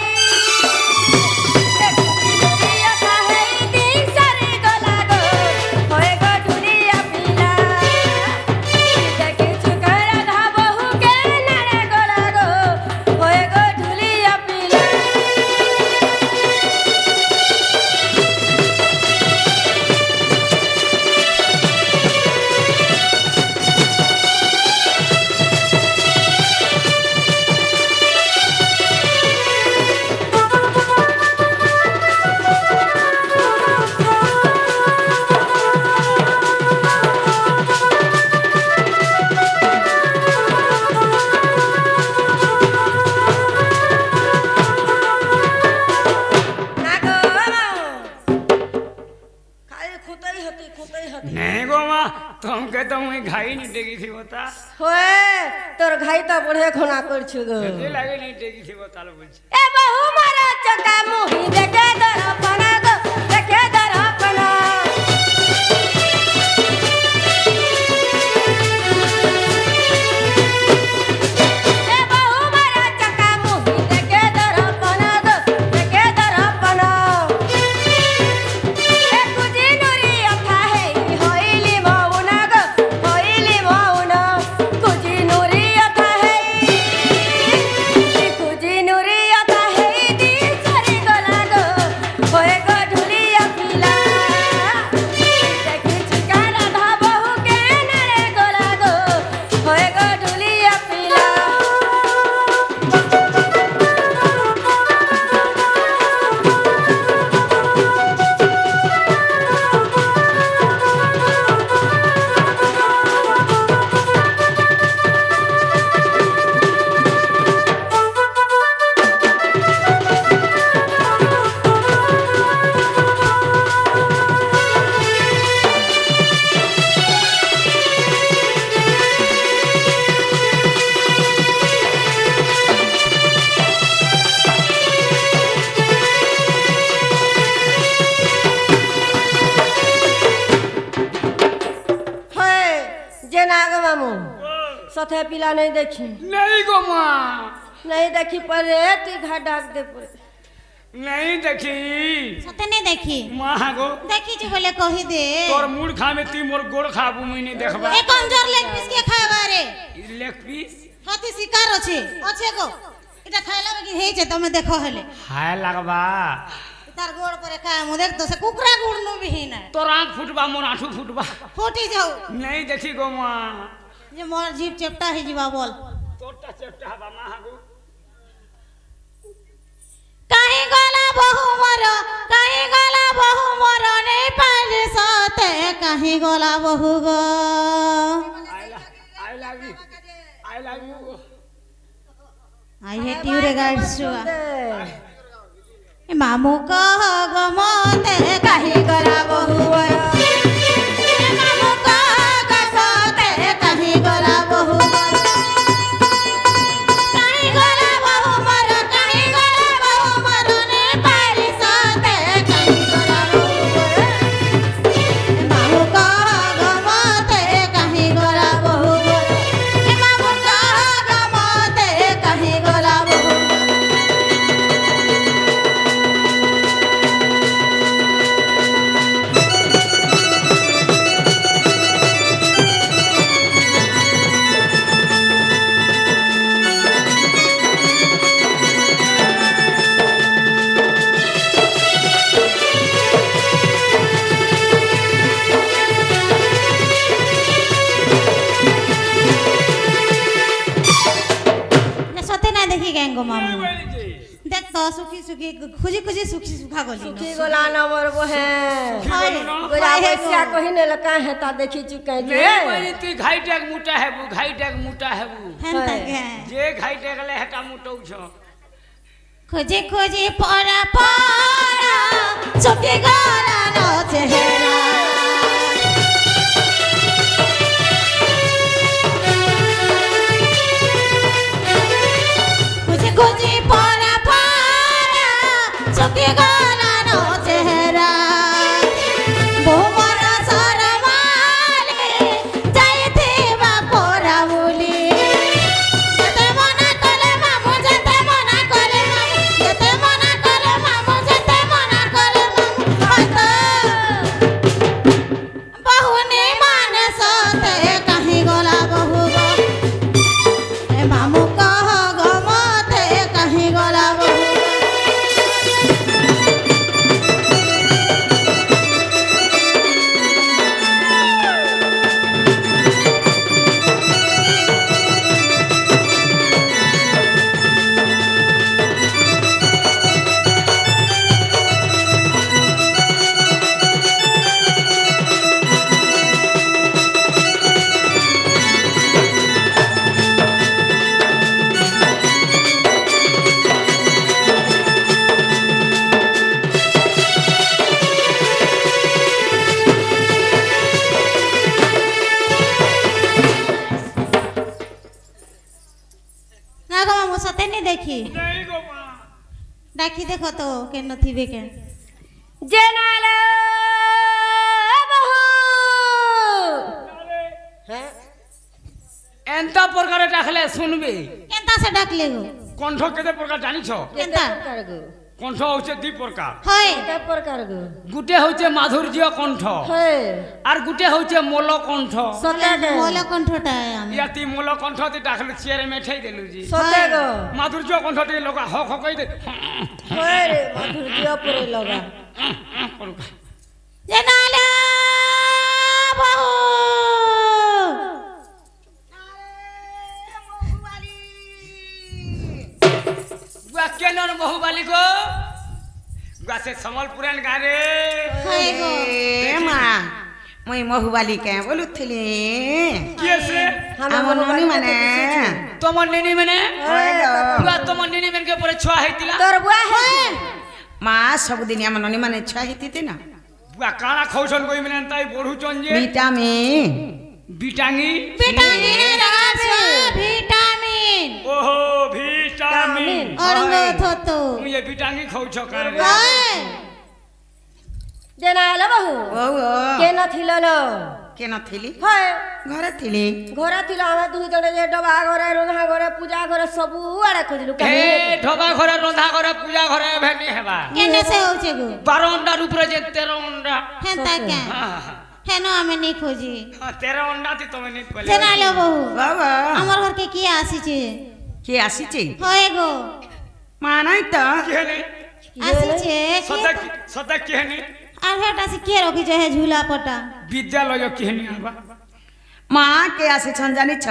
नहीं गो मां तुमके तो मुई घाई नहीं टेगी थी बता होए तोर घाई तो बढ़े खोना कर छु गो ये लागे नहीं टेगी थी बता लो बोल ए बहु मारा चका मुही देखे दर अपना गो देखे दर अपना ए बहु मारा चका मुही देखे दर अपना गो देखे दर अपना गो मामू सथे पिला नहीं देखी नहीं गो माँ नहीं देखी परे तू घर डाक दे परे नहीं देखी সতে নেই দেখি माँ गो দেখিছি বলে কহি দে तोर मूड खा में ती मोर गोड़ खाबू मुई नहीं देखबा এ কমজোর লেগ পিস কে খাইবা রে लेग पीस হাতি শিকার আছে আছে গো এটা খাইলা কি হেইছে তুমি দেখো হেলে हाय लगबा তার গোড় পরে খায় মু দেখ তো সে কুকরা গুড় नु भी না तोर आँख फुटबा मोर आँठू फुटबा ফুটি যাও नहीं देखी गो माँ যে মোর জিভ চেপটা হই ଯିবা বল तोरटा चेपटा हबा माँ गो কাহি গলা বহু মর কাহি গলা বহু মর নেই পাইলে সতে কাহি গলা বহু গো I love you I love you I hate you রে গাইস মামু কহ গমতে কাহি গলা বহু মর মামু কহ গসতে কাহি গলা বহু মর কাহি গলা বহু মর কাহি গলা বহু মর নে পাইলে সতে কাহি গলা বহু মর মামু কহ গমতে কাহি গলা বহু মর মামু কহ গমতে কাহি গলা বহু মর না সতে না দেখি গেঙ্গো মামু দেখ তো সুখী সুখী খুঁজি খুঁজি সুখী সুখা গলি की गोला नंबर वो है गोला पैसा कहीं ने लगा है ता देखी चुके ले जे मेरी ती घाई टैग मुटा है बु घाई टैग मुटा है बु হেন তাকে जे घाई टैग ले हटा मुटौ छ খুঁজি খুঁজি পড়া পড়া সুখী গলানো চেহারা খুঁজি খুঁজি পড়া পড়া সুখী গলানো চেহারা বহুমরা সরমালে যাইথিবা পড়া বলি যেতে মনা কলে মামু যেতে মনা কলে মামু যেতে মনা কলে মামু যেতে মনা কলে মামু হয়তো বহুনি মানে সতে কাহি গলা বহু গো এ মামু কহ গমতে কাহি গলা বহু গো না গো মামু সতে নি দেখি नहीं गो माँ ডাকি দেখো তো কেন থিবে কেন जे नाले बहू हैं एंता प्रकार डाखले सुनबे কেনতা সে ডাকলে গো कंठ केते प्रकार जानि छ কেনতা कर गो कंठ होचे दी प्रकार হয় क्या प्रकार गो गुटे होचे माधुर्य कंठ है আর গুটে होचे मोल कंठ सते गो মোলা কণ্ঠটা আমি या ती मोल कंठ ती डाखले चेयर में ठई देलु जी सते गो माधुर्य कंठ ती लोग हक हक दे है रे मधुर दिया परे लगा জেনালা বহু गुआ केनर बहुबाली को गुआ से समलपुरन गारे হয় গো ए माँ मुई महुबाली के बोलुथिली कैसे आम ननी माने तमन नेनी मने হয় গো। गुआ तमन नेनी मन के परे छुआ हेतिला तोर बुआ है माँ सबदिन आम ननी माने छुआ हिती ना गुआ काना खौसन कोई मने ताई बढु चंजे ভিটামিন बिटांगी ভিটামিনের আছে ভিটামিন ओहो विटामिन অরঙ্গ থতো मुझे बिटांगी खौछ कर হয় जे नाले बहू ও ও के न थिलो लो কেন থিলি হয় ঘরে থিলি ঘরে ଥିଲା ଆମେ ଦୁଇ ଜଣ ଯେ ଡବା ଘରେ ରନ୍ଧା ଘରେ ପୂଜା ଘରେ ସବୁ ଆଡେ ଖୋଜିଲୁ ଏ ଢବା ଘରେ ରନ୍ଧା ଘରେ ପୂଜା ଘରେ ଭେନି ହେବା কেনে সে হচ্ছে গো 12 ଅଣ୍ଡା ଉପରେ ଯେ 13 ଅଣ୍ଡା হেনতা কে হেন আমি নি খোঁজি 13 অଣ୍ଡা তি তুমি নি কইলে জানালো বহু বাবা আমার ঘরকে কি আসিছে কে আসিছে হয় গো মা নাই তো কেনে আসিছে সদা কেনে আর হেটা সে কে রখিছে হে ঝুলা পটা বিদ্যালয় কেনে আবা মা কে আসিছন জানিছ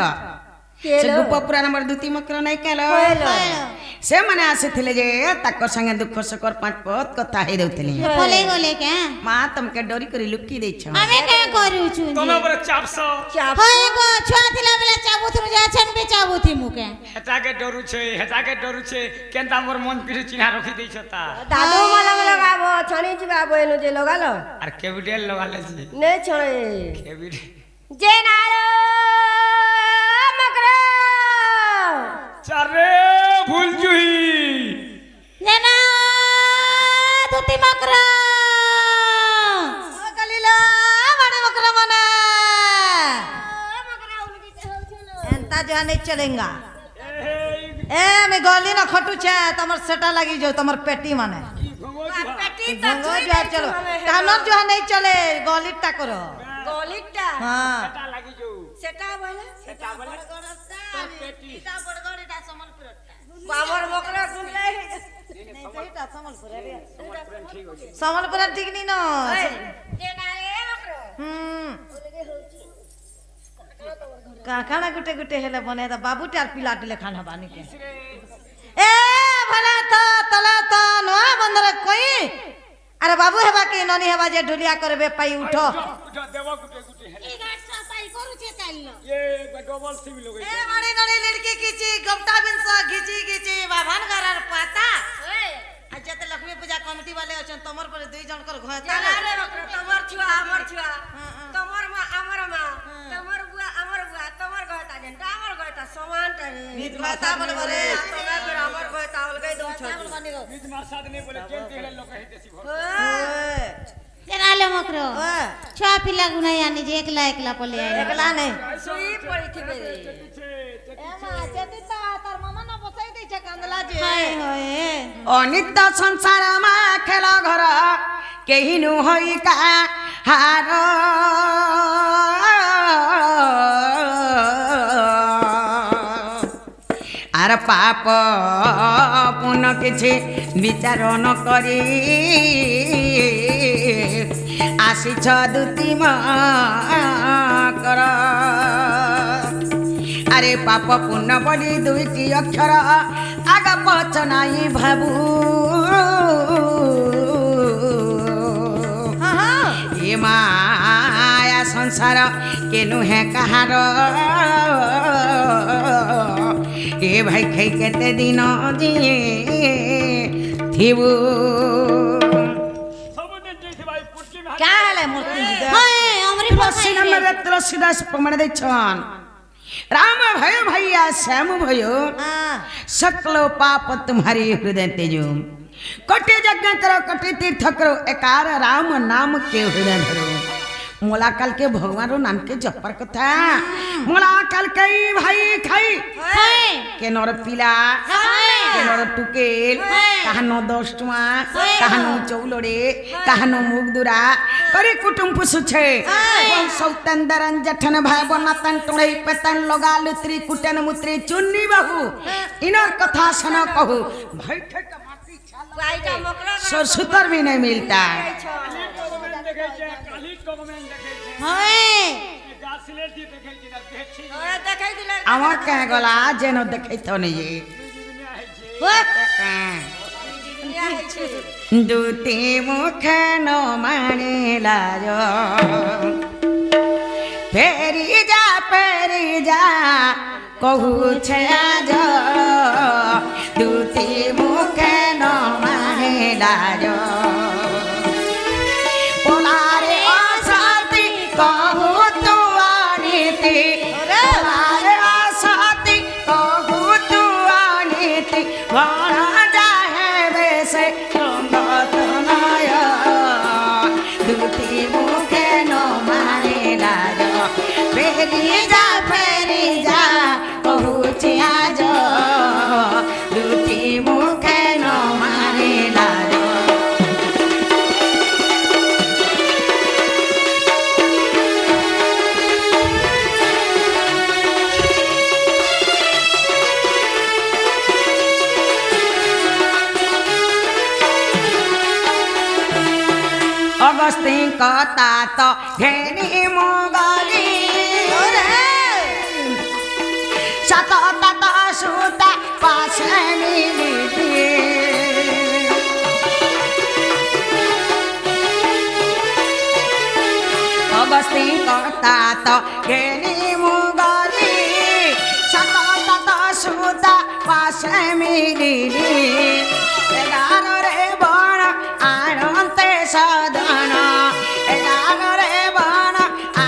কেলো? ସେ ଗୋପ ପୁରାଣ ମୋର ଦୁତି ମକର ନାଇଁ କେଲ ସେମାନେ ଆସିଥିଲେ ଯେ ତାଙ୍କ ସାଙ୍ଗେ ଦୁଃଖ ସୁଖର ପାଞ୍ଚ ପଥ କଥା ହେଇ ଦଉଥିଲେ বলে গলে কে ମା ତମକେ ଡରି କରି লুকি ଦେଇଛ আমি কে করুছু তুমি উপরে চাপছ হয় গো ছুয়া থিলা বেলা চাবুথি মু যাছেন বে চাবুথি মুকে হেতাকে ডরুছে কেনতা মোর মন পিছে চিহ্না রখি দেইছ তা দাদু মলম লগাব ছଣି ଯିବା বইনু যে লগাল আর কেবিডেল লগালে জি নে ছणे কেবিডে যে নালো মকরা চারে ভুল জুই নেনা দুতি মকরা কলিলা বড় মকরা মনে এন্তা जो नहीं चलेगा ए मैं गली ना खटू छे तमर सेटा लगी जो तमर पेटी माने পেটি झंगो जो चलो कानर जो नहीं चले गली टा करो গলিটা हां লাগি যাও সেটা বলে সেটা বলে পেটি এটা বড়গড় এটা সম্বলপুর বাবার বকরা গুলাই এটা সম্বলপুর সম্বলপুর ঠিক নি না যে নালে বকরা কাকানা গুটে গুটে হেলে বনে তা বাবুটার পিলা দিলে খানা বানি के ए भला तो तला तो नवा बंदर कोई अरे बाबू हेबा के ननी हेबा जे ढुलिया करबे पाई उठो দেব গুটে গুটে ई गाछ सफाई करू छे काइलो ये डबल सिम लगै ए बड़ी नड़ी लड़की कीची गमता बिन सा घिची बाभन घरर पाता अच्छा तो लक्ष्मी पूजा कमिटी वाले अछन तमर पर दुई जन कर घर যে নালে বকরা তোমার ছুয়া আমার ছুয়া তোমার মা আমার মা তোমার বুয়া আমার বুয়া তোমার গয়তা যেটা আমার গয়তা সমানটা রে নিজ ভাষা বলে বলে তোমার ঘর আমার গয়তা অলগাই দউ ছ নিজ মারসাদ নেই বলে কেন হেলে লোক হেতেছি ভর কেনালে মকরো ছয়া পিলা গুনাই আনি যে একলা একলা পলে আই একলা নাই সুই পড়িথিবে রে এ মা যেতি তা তার মামা না বসাই দেছে কান্দলা যে হায় হায় অনিত্য সংসার মা খেল ঘর কেহি নু হই কাহার আর পাপ পুণ্য কিছু বিচার ন করি আসিছ দুতি মকর আরে পাপ পুণ্য বলি দুইটি অক্ষর আগ পছ নাই ভাবু এ মায়া সংসার কেনু হে কাহার এ ভাই খাই কেতে দিন জিয়ে থিবু क्या हले मूर्ति हाय हमरी पश्चिम नंबर तुलसीदास प्रमाण देछन राम भयो भैया श्याम भयो हां सकलो पाप तुम्हारी हृदय तेजो कटे यज्ञ करो कटे तीर्थ करो एकार राम नाम के हृदय धरो मोला काल के भगवान रो नाम के जपर कथा मोला काल कई भाई खाई हाय के नर पिला के नर टुकेल काहनो 10 टुआ काहनो चौलड़े काहनो मुगदुरा करे कुटुम पुसुछे सौतन दरन जठन भाई बनातन टोड़ई पेतन लगा लुत्री कुटन मुत्री चुन्नी बहु इनर कथा सन कहू भाई ठक माटी গাইটা মকরা सुतर भी नहीं मिलता हाय গাছিলে দি দেখাইছি না দেখছি ওরে দেখাই দিলে আমার कह गला जेनो देखै तो नहीं दूती मुख न माने लाजो फेरी जा कहू छे आज दूती मुख न माने लाजो पोलारे आसाती कहू तू आनीति पोलारे आसाती कहू तू आनीति वाणा जाहे वैसे रंगत नया दूती मुखे न माने लाज কথা তো ঘেনি মগলি সততা তো সুতা পাশে মিলিলি অগস্তি কথা তো ঘেনি মগলি সততা তো সুতা পাশে মিলিলি 11 রে বণ আনন্তে সদন 11 রে বণ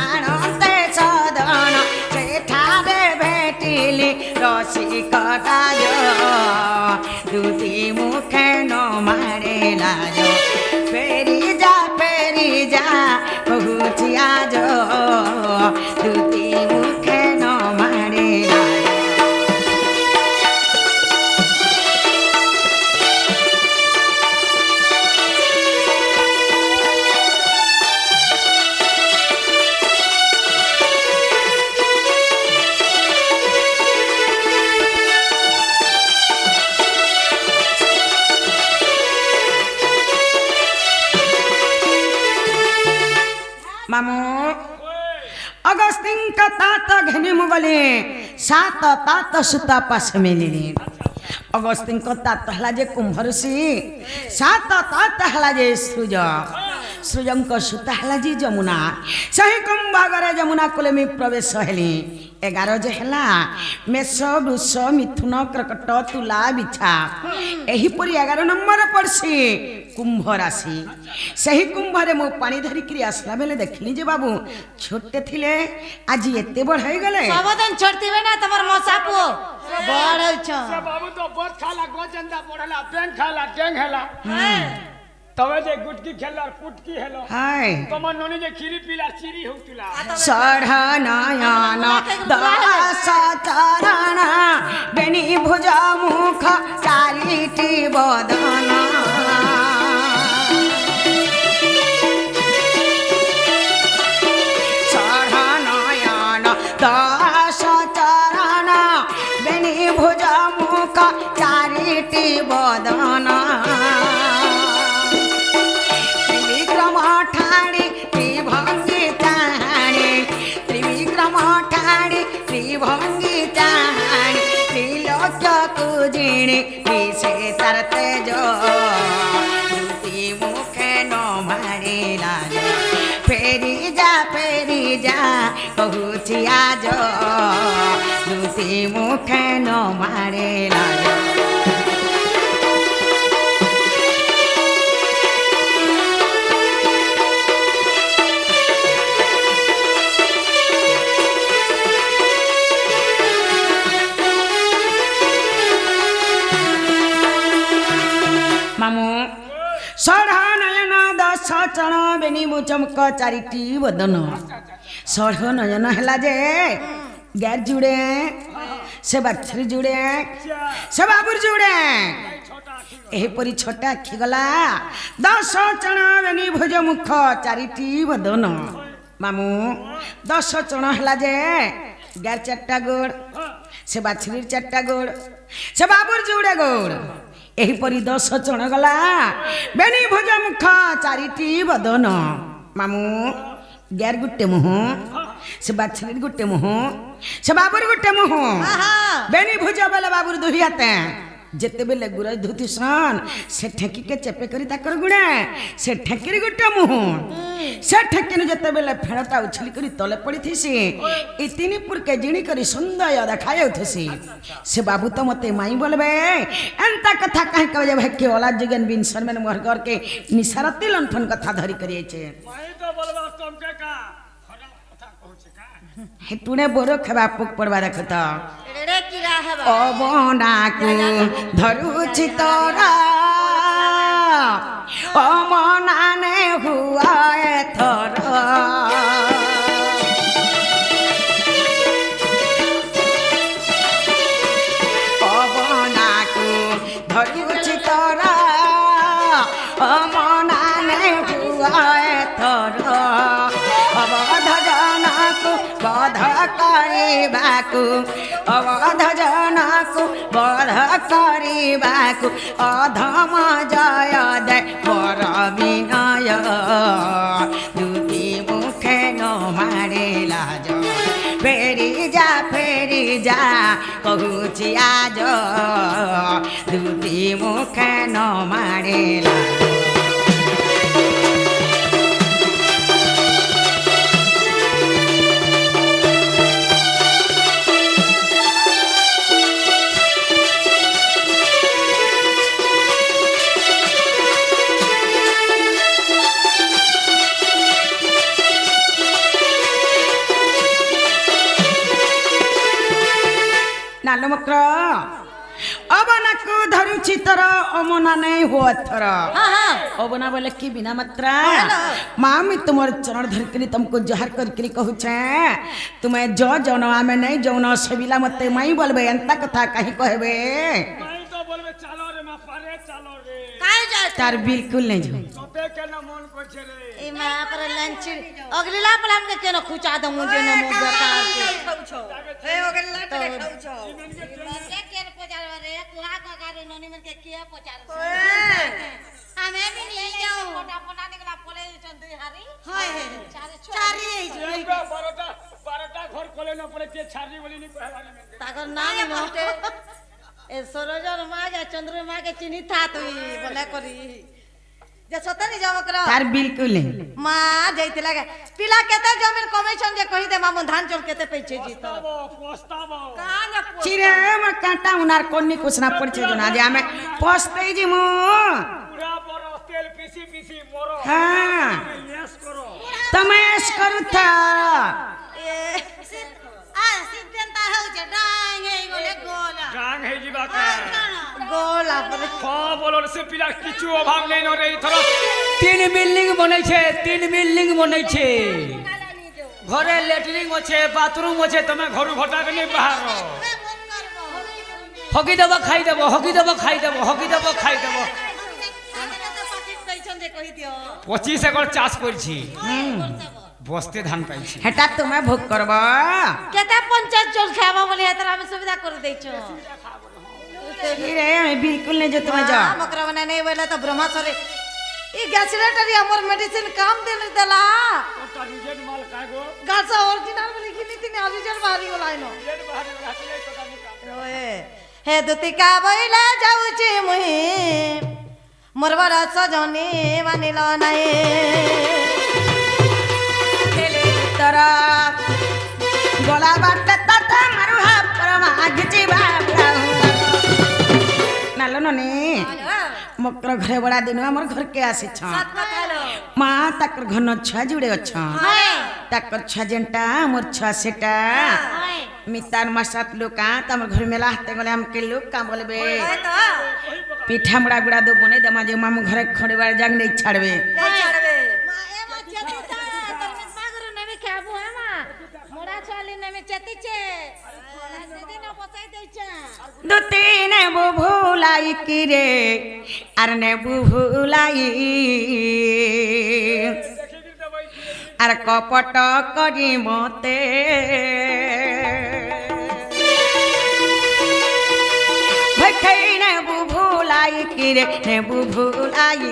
আনন্তে সদন সেঠারে ভেটিলি রসিক রাজ দুটি মুখে ন মারে লাজ ফেরি যা কহুছি আজ দুটি মুখে ন মারে লাজ मामू अगस्तिन का तात घेनी मुगले सात तात सुता पास मिलिनी अगस्तिन को तात हला जे कुंभरसी सात तात हला जे सृजं को सुता हला जी जमुना सही कुंभागरे जमुना कुले में प्रवेश हेली 11 जे हला मेष वृष मिथुन कर्कट तुला बिछा एही परी 11 नंबर पड़सी कुंभ राशि सही कुंभरे मो पानी धरिकी आसला बेले देखली जे बाबू छोटे थिले आज एते बड़ हो गले सबदिन छोड़तीबे ना तमर मसापो बड़ होछ से बाबू तो बहुत खाला गोजंदा पड़ला पेन खाला टेंग हेला तवे जे गुटकी खेला और पुटकी हेलो हाय तमन नोनी जे खीरी पीला चिरी होतुला सढ़ा नयन दास चरण बेनी भुजा मुख चारिटी बदन सढ़ा नयन दास चरण बेनी भुजा मुख चारिटी बदन त्रिविक्रम ठाणी त्रिभंगी चाणी त्रिविक्रम ठाणी त्रिभंगी चाणी त्रिलोक्य कुजिणी विषे तर तेज दुति मुखे न मारे लाज फेरी जा कहूची आज दुति मुखे न मारे लाज मामू सढ़ा नयन दस चण बेनी मुचमक चारिटी बदन सढ़ नयन है जे गैर जुड़े से बाछरी जुड़े से बाबुर जुड़े एहीपरी छोटा आखि गला 10 चण बेनी भुज मुख चारिटी बदन मामू 10 चण है जे गैर 4टा गोड़ से बाछरी 4टा गोड़ से बाबुर जुड़े गोड़ एहीपरी 10 चण गला बेनी भुज मुख चारिटी बदन मामू गैर गुटे मुह से बाछरी गुटे मुह से बाबुर गुटे मुह बेनी भुज बेले बाबुर दुही हाते जेते बेले गुरज धुतिसन से ठेकी के चेपे करी ताकर गुणे से ठेकीर गुटे मुह से ठेकीनु जेते बेले फेणटा उछली करी तले पड़ी थिसी ई तीनी पुर के जिणी करी सुंदर देखा जाउथसी से बाबू तो मते माई बोलबे एंता कथा कहि कहबे भाई के ओला जगन बिनसन में मोर घर के निसारती लंठन कथा धरी करिए छे माई तो बोलबा तुम के का खरा कथा कहू का हे तूने बोरो खबा पुक पड़वा रख तो रे की राहबा ओ बोना को धरुछि तोरा ओ मना ने हुआ थोरा ओ बोना को धरुछि तोरा ओ मना ने हुआ थोरा अवध जनकु बध करिबाकु अवध जनकु बध करिबाकु अधम जय दे पर विनय যা কহুছি আজ দুটি মুখে ন মারিলা ନାଲ ମକ୍ର ଅବନାକୁ ଧରୁଛି ତର ଅମନା ନେଇ ହୁଅ ଥର ଅବନା ବୋଲେ କି ବିନା ମାତ୍ରା ମା ମୁଁ ତୁମର ଚରଣ ଧରିକିରି ତୁମକୁ ଜହାର କରିକିରି କହୁଛେ ତୁମେ ଯୌନ ଆମେ ନେଇ ଯୌନ ସେବିଲା ମତେ ମାଇ ବୋଲବେ ଏନ୍ତା କଥା କାହିଁ କହିବେ काहे जाए ତାର ବିଲକୁଲ ନେଇ ଯାଉ ए मां पर लंच अगला प्लान के केनो खुचा द मुझे न मु बेकार के हे ओगला तो खाऊ छो से केन पचार रे कुहा का गारे ननी मन के किया पचार हमें भी नहीं जाओ मोटा मोटा निकला पले चंदुई हारी हाय चारी बारटा घर खोले न पड़े के छारी बोली नहीं कहवानी में ताकर नाम नोटे ए सरोजर मां के चंद्र मां के चिन्ही था तो बोले करी जे सतनी जमकरा ତାର ବିଲକୁଲ ନେଇ मां जइतिला के पिला केते जमीन कमेछन जे कहि दे मामू धान चोल केते पैछे जीत पोस्ताबो कहां न ଚିରେ ମୋ କାଟା ଉନାର କୋନି କୁଛନା ପଡିছে ଜନା ଯେ ଆମେ ପସ୍ତେଇ जी मु पूरा पर तेल पीसी पीसी मोरो हां यस करो તમે એસ કરુથા ए आ सिद्धंता हो जे डांग हे बोले गोला गांग है जीवा का गोला पर हां बोलो से पिला किछु अभाव नहीं न रे थरो 3 बिल्डिंग बनै छे 3 बिल्डिंग बनै छे घरे लेटरिंग আছে बाथरूम আছে তুমি ঘরু ঘটা के नहीं बाहर हगी देबो खाई देबो हगी देबो खाई देबो हगी देबो खाई देबो पैछन जे कहि दियो 25 एकड़ चाष करछि बस्ते धान पाइछि হেটা তুমি ভোগ করব केते पंचायत चोल खाबो बोले हेतर हम सुविधा कर दै छो रे আমি বিলকুল নেই যে তুমি যাও मकरा बना नहीं बोले तो ब्रह्मचर्य ई गैसलेटरी हमर मेडिसिन काम देला रिजेक्ट माल कागो गासा ओरिजिनल बोली कि नीति ने ओरिजिनल बाहरी बोलाई नो ओए हे दुतिका बइला जाउची मुही मोर बड़ा सजनी मानिलो नाही तोरा गोला बाटे तता मारू हा परमा आगची बाबरा नालो ननी मकर घरे बड़ा दिन हमर घर के आसी छ मां तकर घन छा जुड़े अछ तकर छा जेंटा मोर छा सेटा मितार मासात लोका तमर घर मेला हाते गले हम के लोग का बोलबे पिठा मुड़ा गुड़ा दो बने दमा जे मामू घरे खड़ेबार जाग नहीं छाड़बे दुती ने बुभुलाई की रे अर ने बुभुलाई अर कपट करी मते भखै ने बुभुलाई की रे ने बुभुलाई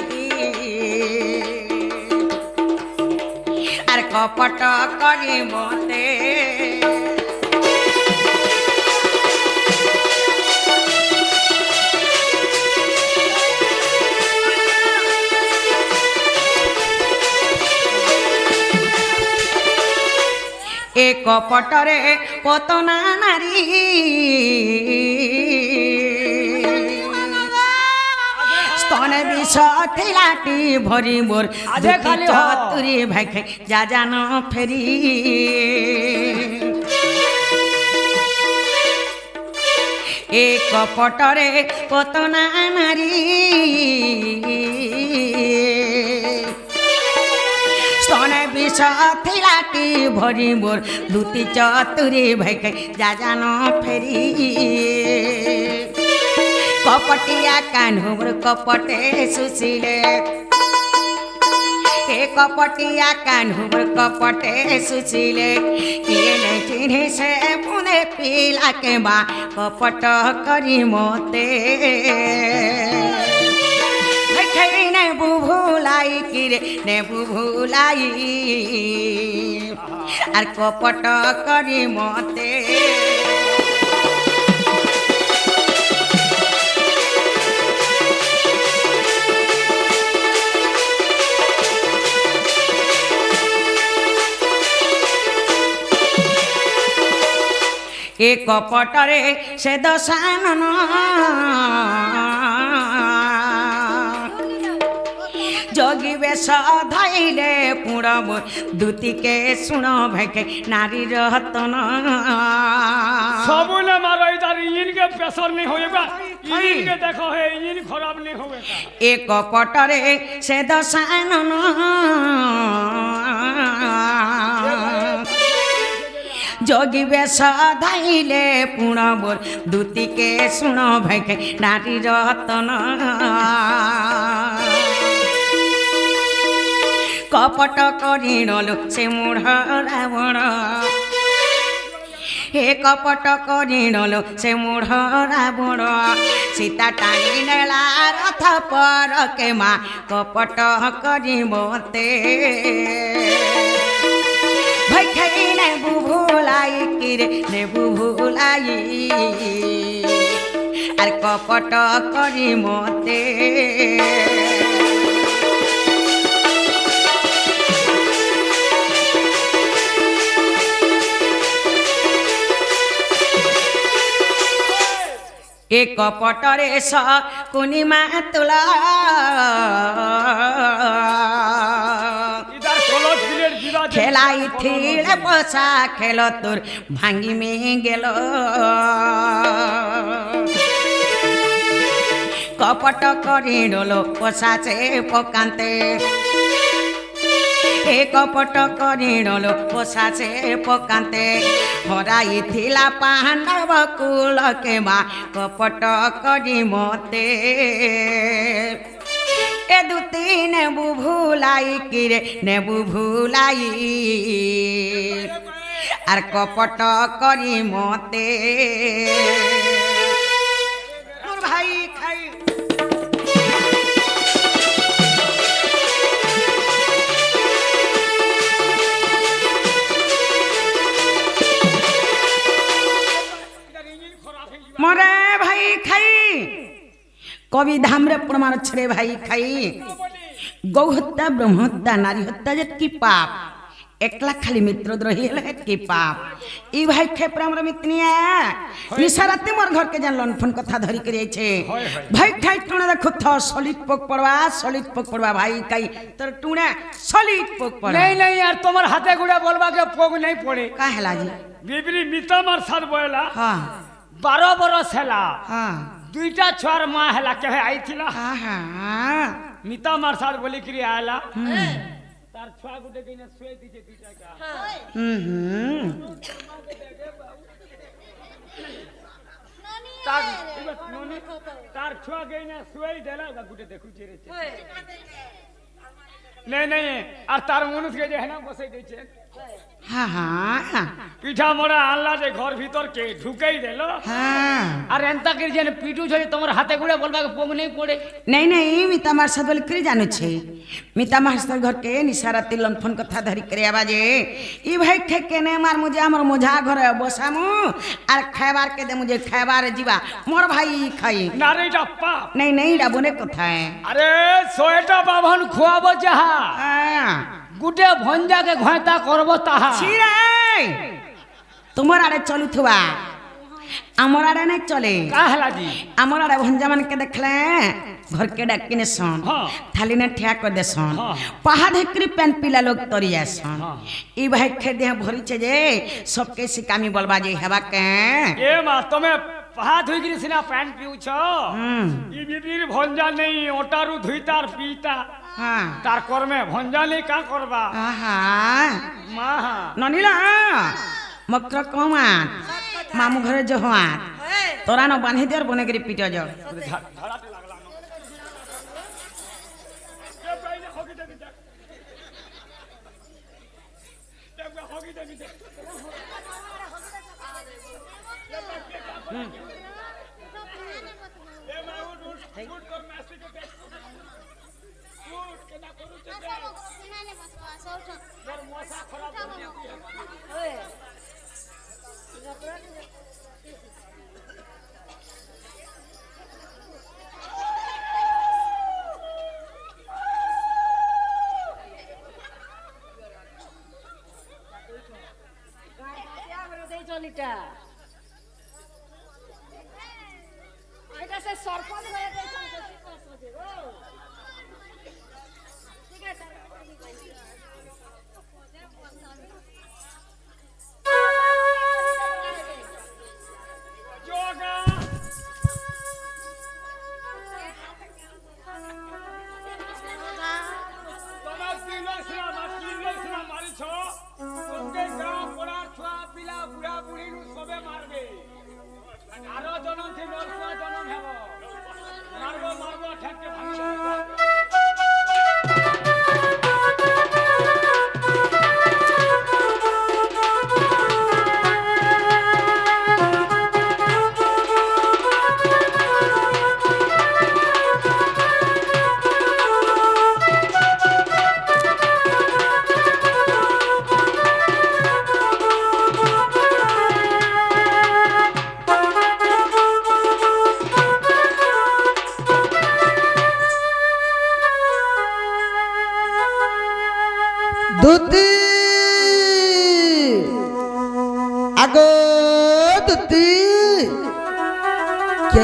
अर कपट करी मते एक पटरे पतना नारी स्तन विष ठेलाटी भरी मोर चतुरी भाई जा जान फेरी एक पटरे पतना नारी स्तन विष थिलाटी भरी मोर दुती चतुरी भाई जा जान फेरी कपटिया कान्हू मोर कपटे सुशीले ए कपटिया कान्हू मोर कपटे सुशीले ये नहीं चिन्ही से पुने पीला के बा कपट करी मोते ने बुभुलाई किरे ने बुभुलाई आर कपट करी मते ଏ କପଟରେ ସେ ଦଶାନନ যোগী বেশ ধাইলে পুড়ব দুতিকে শুণ ভেকে নারী রতন सबने मारो इधर इंजन के प्रेशर नहीं होएगा इंजन के देखो है इंजन खराब नहीं होएगा এ কপটরে সে দশানন যোগী বেশ ধাইলে পুণব দুতিকে শুণ ভেকে নারী রতন কপট করিণল সে মূঢ় রাবণ হে কপট করিণল সে মূঢ় রাবণ সীতা টানি নেলা রথ পরকে মা কপট করি মতে ভয় খাই নেবু ভুলাই কিরে নেবু ভুলাই আর কপট করি মতে এ কপটরে শকুনি মাতুলা इधर कॉलेज विलेज जिला খেলাই থিলে পশা খেল তোর ভাঙ্গি মে গেল কপট করিল পশাচে পকান্তে এ কপট করিল পশাচে পকান্তে হরাইথিলা পাণ্ডব কুলকে মা কপট করি মতে এ দুতি নেবু ভুলাই কিরে নেবু ভুলাই আর কপট করি মতে মোর ভাই খাই মরে ভাই খাই কবি ধামরে প্রমাণ ছেড়ে ভাই খাই গৌ হত্যা ব্রহ্ম হত্যা নারী হত্যা যে কি পাপ একলা খালি মিত্রদ্রোহী হলে কি পাপ এই ভাই খাই প্রেমর মিতনিয়া নিশা রাতে মোর ঘরকে জান লনফন কথা ধরি করে আইছে ভাই খাই টুনা দেখো থ সলিড পোক পড়বা ভাই খাই তোর টুনা সলিড পোক পড়া नहीं नहीं यार तुम्हारे हाथे गुड़ा बोलवा के पोग नहीं पड़े का हेला जी बिबरी मिता मार साथ बोला हाँ 12 बरस हैला हाँ दुईटा छुआर माँ हैला के आई थी ना हाँ हाँ मिता मार साथ बोली कि आयला तार छुआ गुटे कहीं सोए दीजिए दुईटा का तार नोनी तार छुआ गई ना सोए देला गुटे देखू चेरे नहीं नहीं और तार मनुष के जे है ना बसई दे छे हाँ हाँ পিঠা মোড়া আনলা যে ঘর ভিতর কে ঢুকাই দিল हाँ আর এন্তা করে যেন পিটু ছড়ি তোমার হাতে গুড়ে বলবা পোগ নেই পড়ে नहीं नहीं मिता मार साथ बोले करी जानू छे मिता मार साथ घर के निशारा तिलन फोन कथा धरी करे आवाजे ई भाई खे केने मार मुझे हमर मोझा घर बसामु आर खाइबार के दे मुझे खाइबार जीवा मोर भाई खाई নারী ডাপ্পা नहीं नहीं डाबोने कथा है আরে সোয়েটা বাভন খুয়াবো যাহা हाँ গুটে ভঞ্জাকে ঘয়তা করব তাহা छिरे তোমার আরে চলু থুবা আমার আরে নাই চলে কাহলা জি আমার আরে ভঞ্জা মান के देखले घर के डाकिने सन हाँ। थाली ने ठिया कर दे सन हाँ। पहा धेकरी पेन पिला लोग तरिया सन हाँ। ई भाई खे दे भरी छे जे सबके सिकामी बोलबा जे हेबा के এ মা তুমি পাহা ধুই গিরি সিনা প্যান্ট পিউছ ই বিবির ভঞ্জা নেই ওটারু ধুইতার পিতা हां তার কর্মে ভঞ্জা নেই কা করবা आहा মা ननीला मकर कमान मामू घरे जहवा तोरा न बांधी दे और बने गिरी पिटा जा ধরাতে লাগলাম এ বাইরে হগি দেখি দেখ দেখবা হগি দেখি দেখ এ মা উঠ কর নাস্তি কে দেখ উঠ কেনা করুছে দেখ তোর মশা খারাপ হয়ে গিয়েছে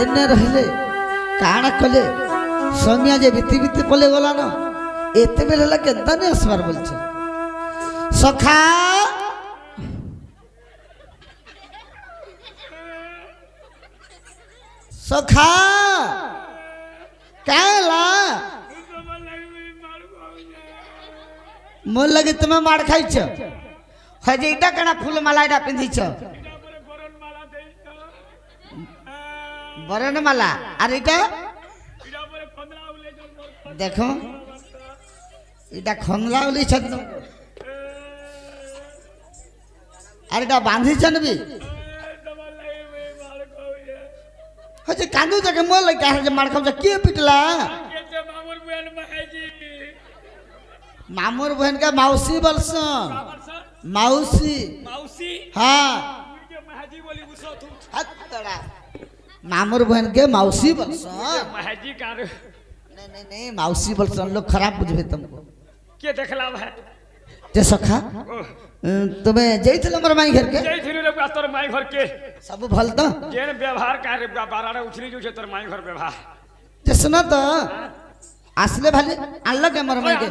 एने रहले काण कले समिया जे बीती बीती पले गला न एते बेले ला केदा ने असबार बोलछ सखा सखा काला मोर लगे तुम्हें मार खाइछ हजे इटा कणा फूल माला इटा पिंधिछ बरन माला आर इटा देखो इटा खंगला ओली छत अरे इटा बांधी छन भी हजे कांदू जके मोर लगे हजे मार खाउ के पिटला मामूर बहन का मौसी बलसन मौसी मौसी हाँ महाजी बोली उसो तू हत्तड़ा मामूर बहन के मौसी बलसन महाजी का नहीं मौसी बलसन लोग खराब बुझबे तुमको के देखला है ते सखा तुम्हें जइथिल हमर माई घर के जय थिनु रे तोर माई घर के सब भल तो जेन व्यवहार का रे बाराड़ा उछली जो तोर माई घर व्यवहार ते सुन तो आसले भाले आनल के हमर माई के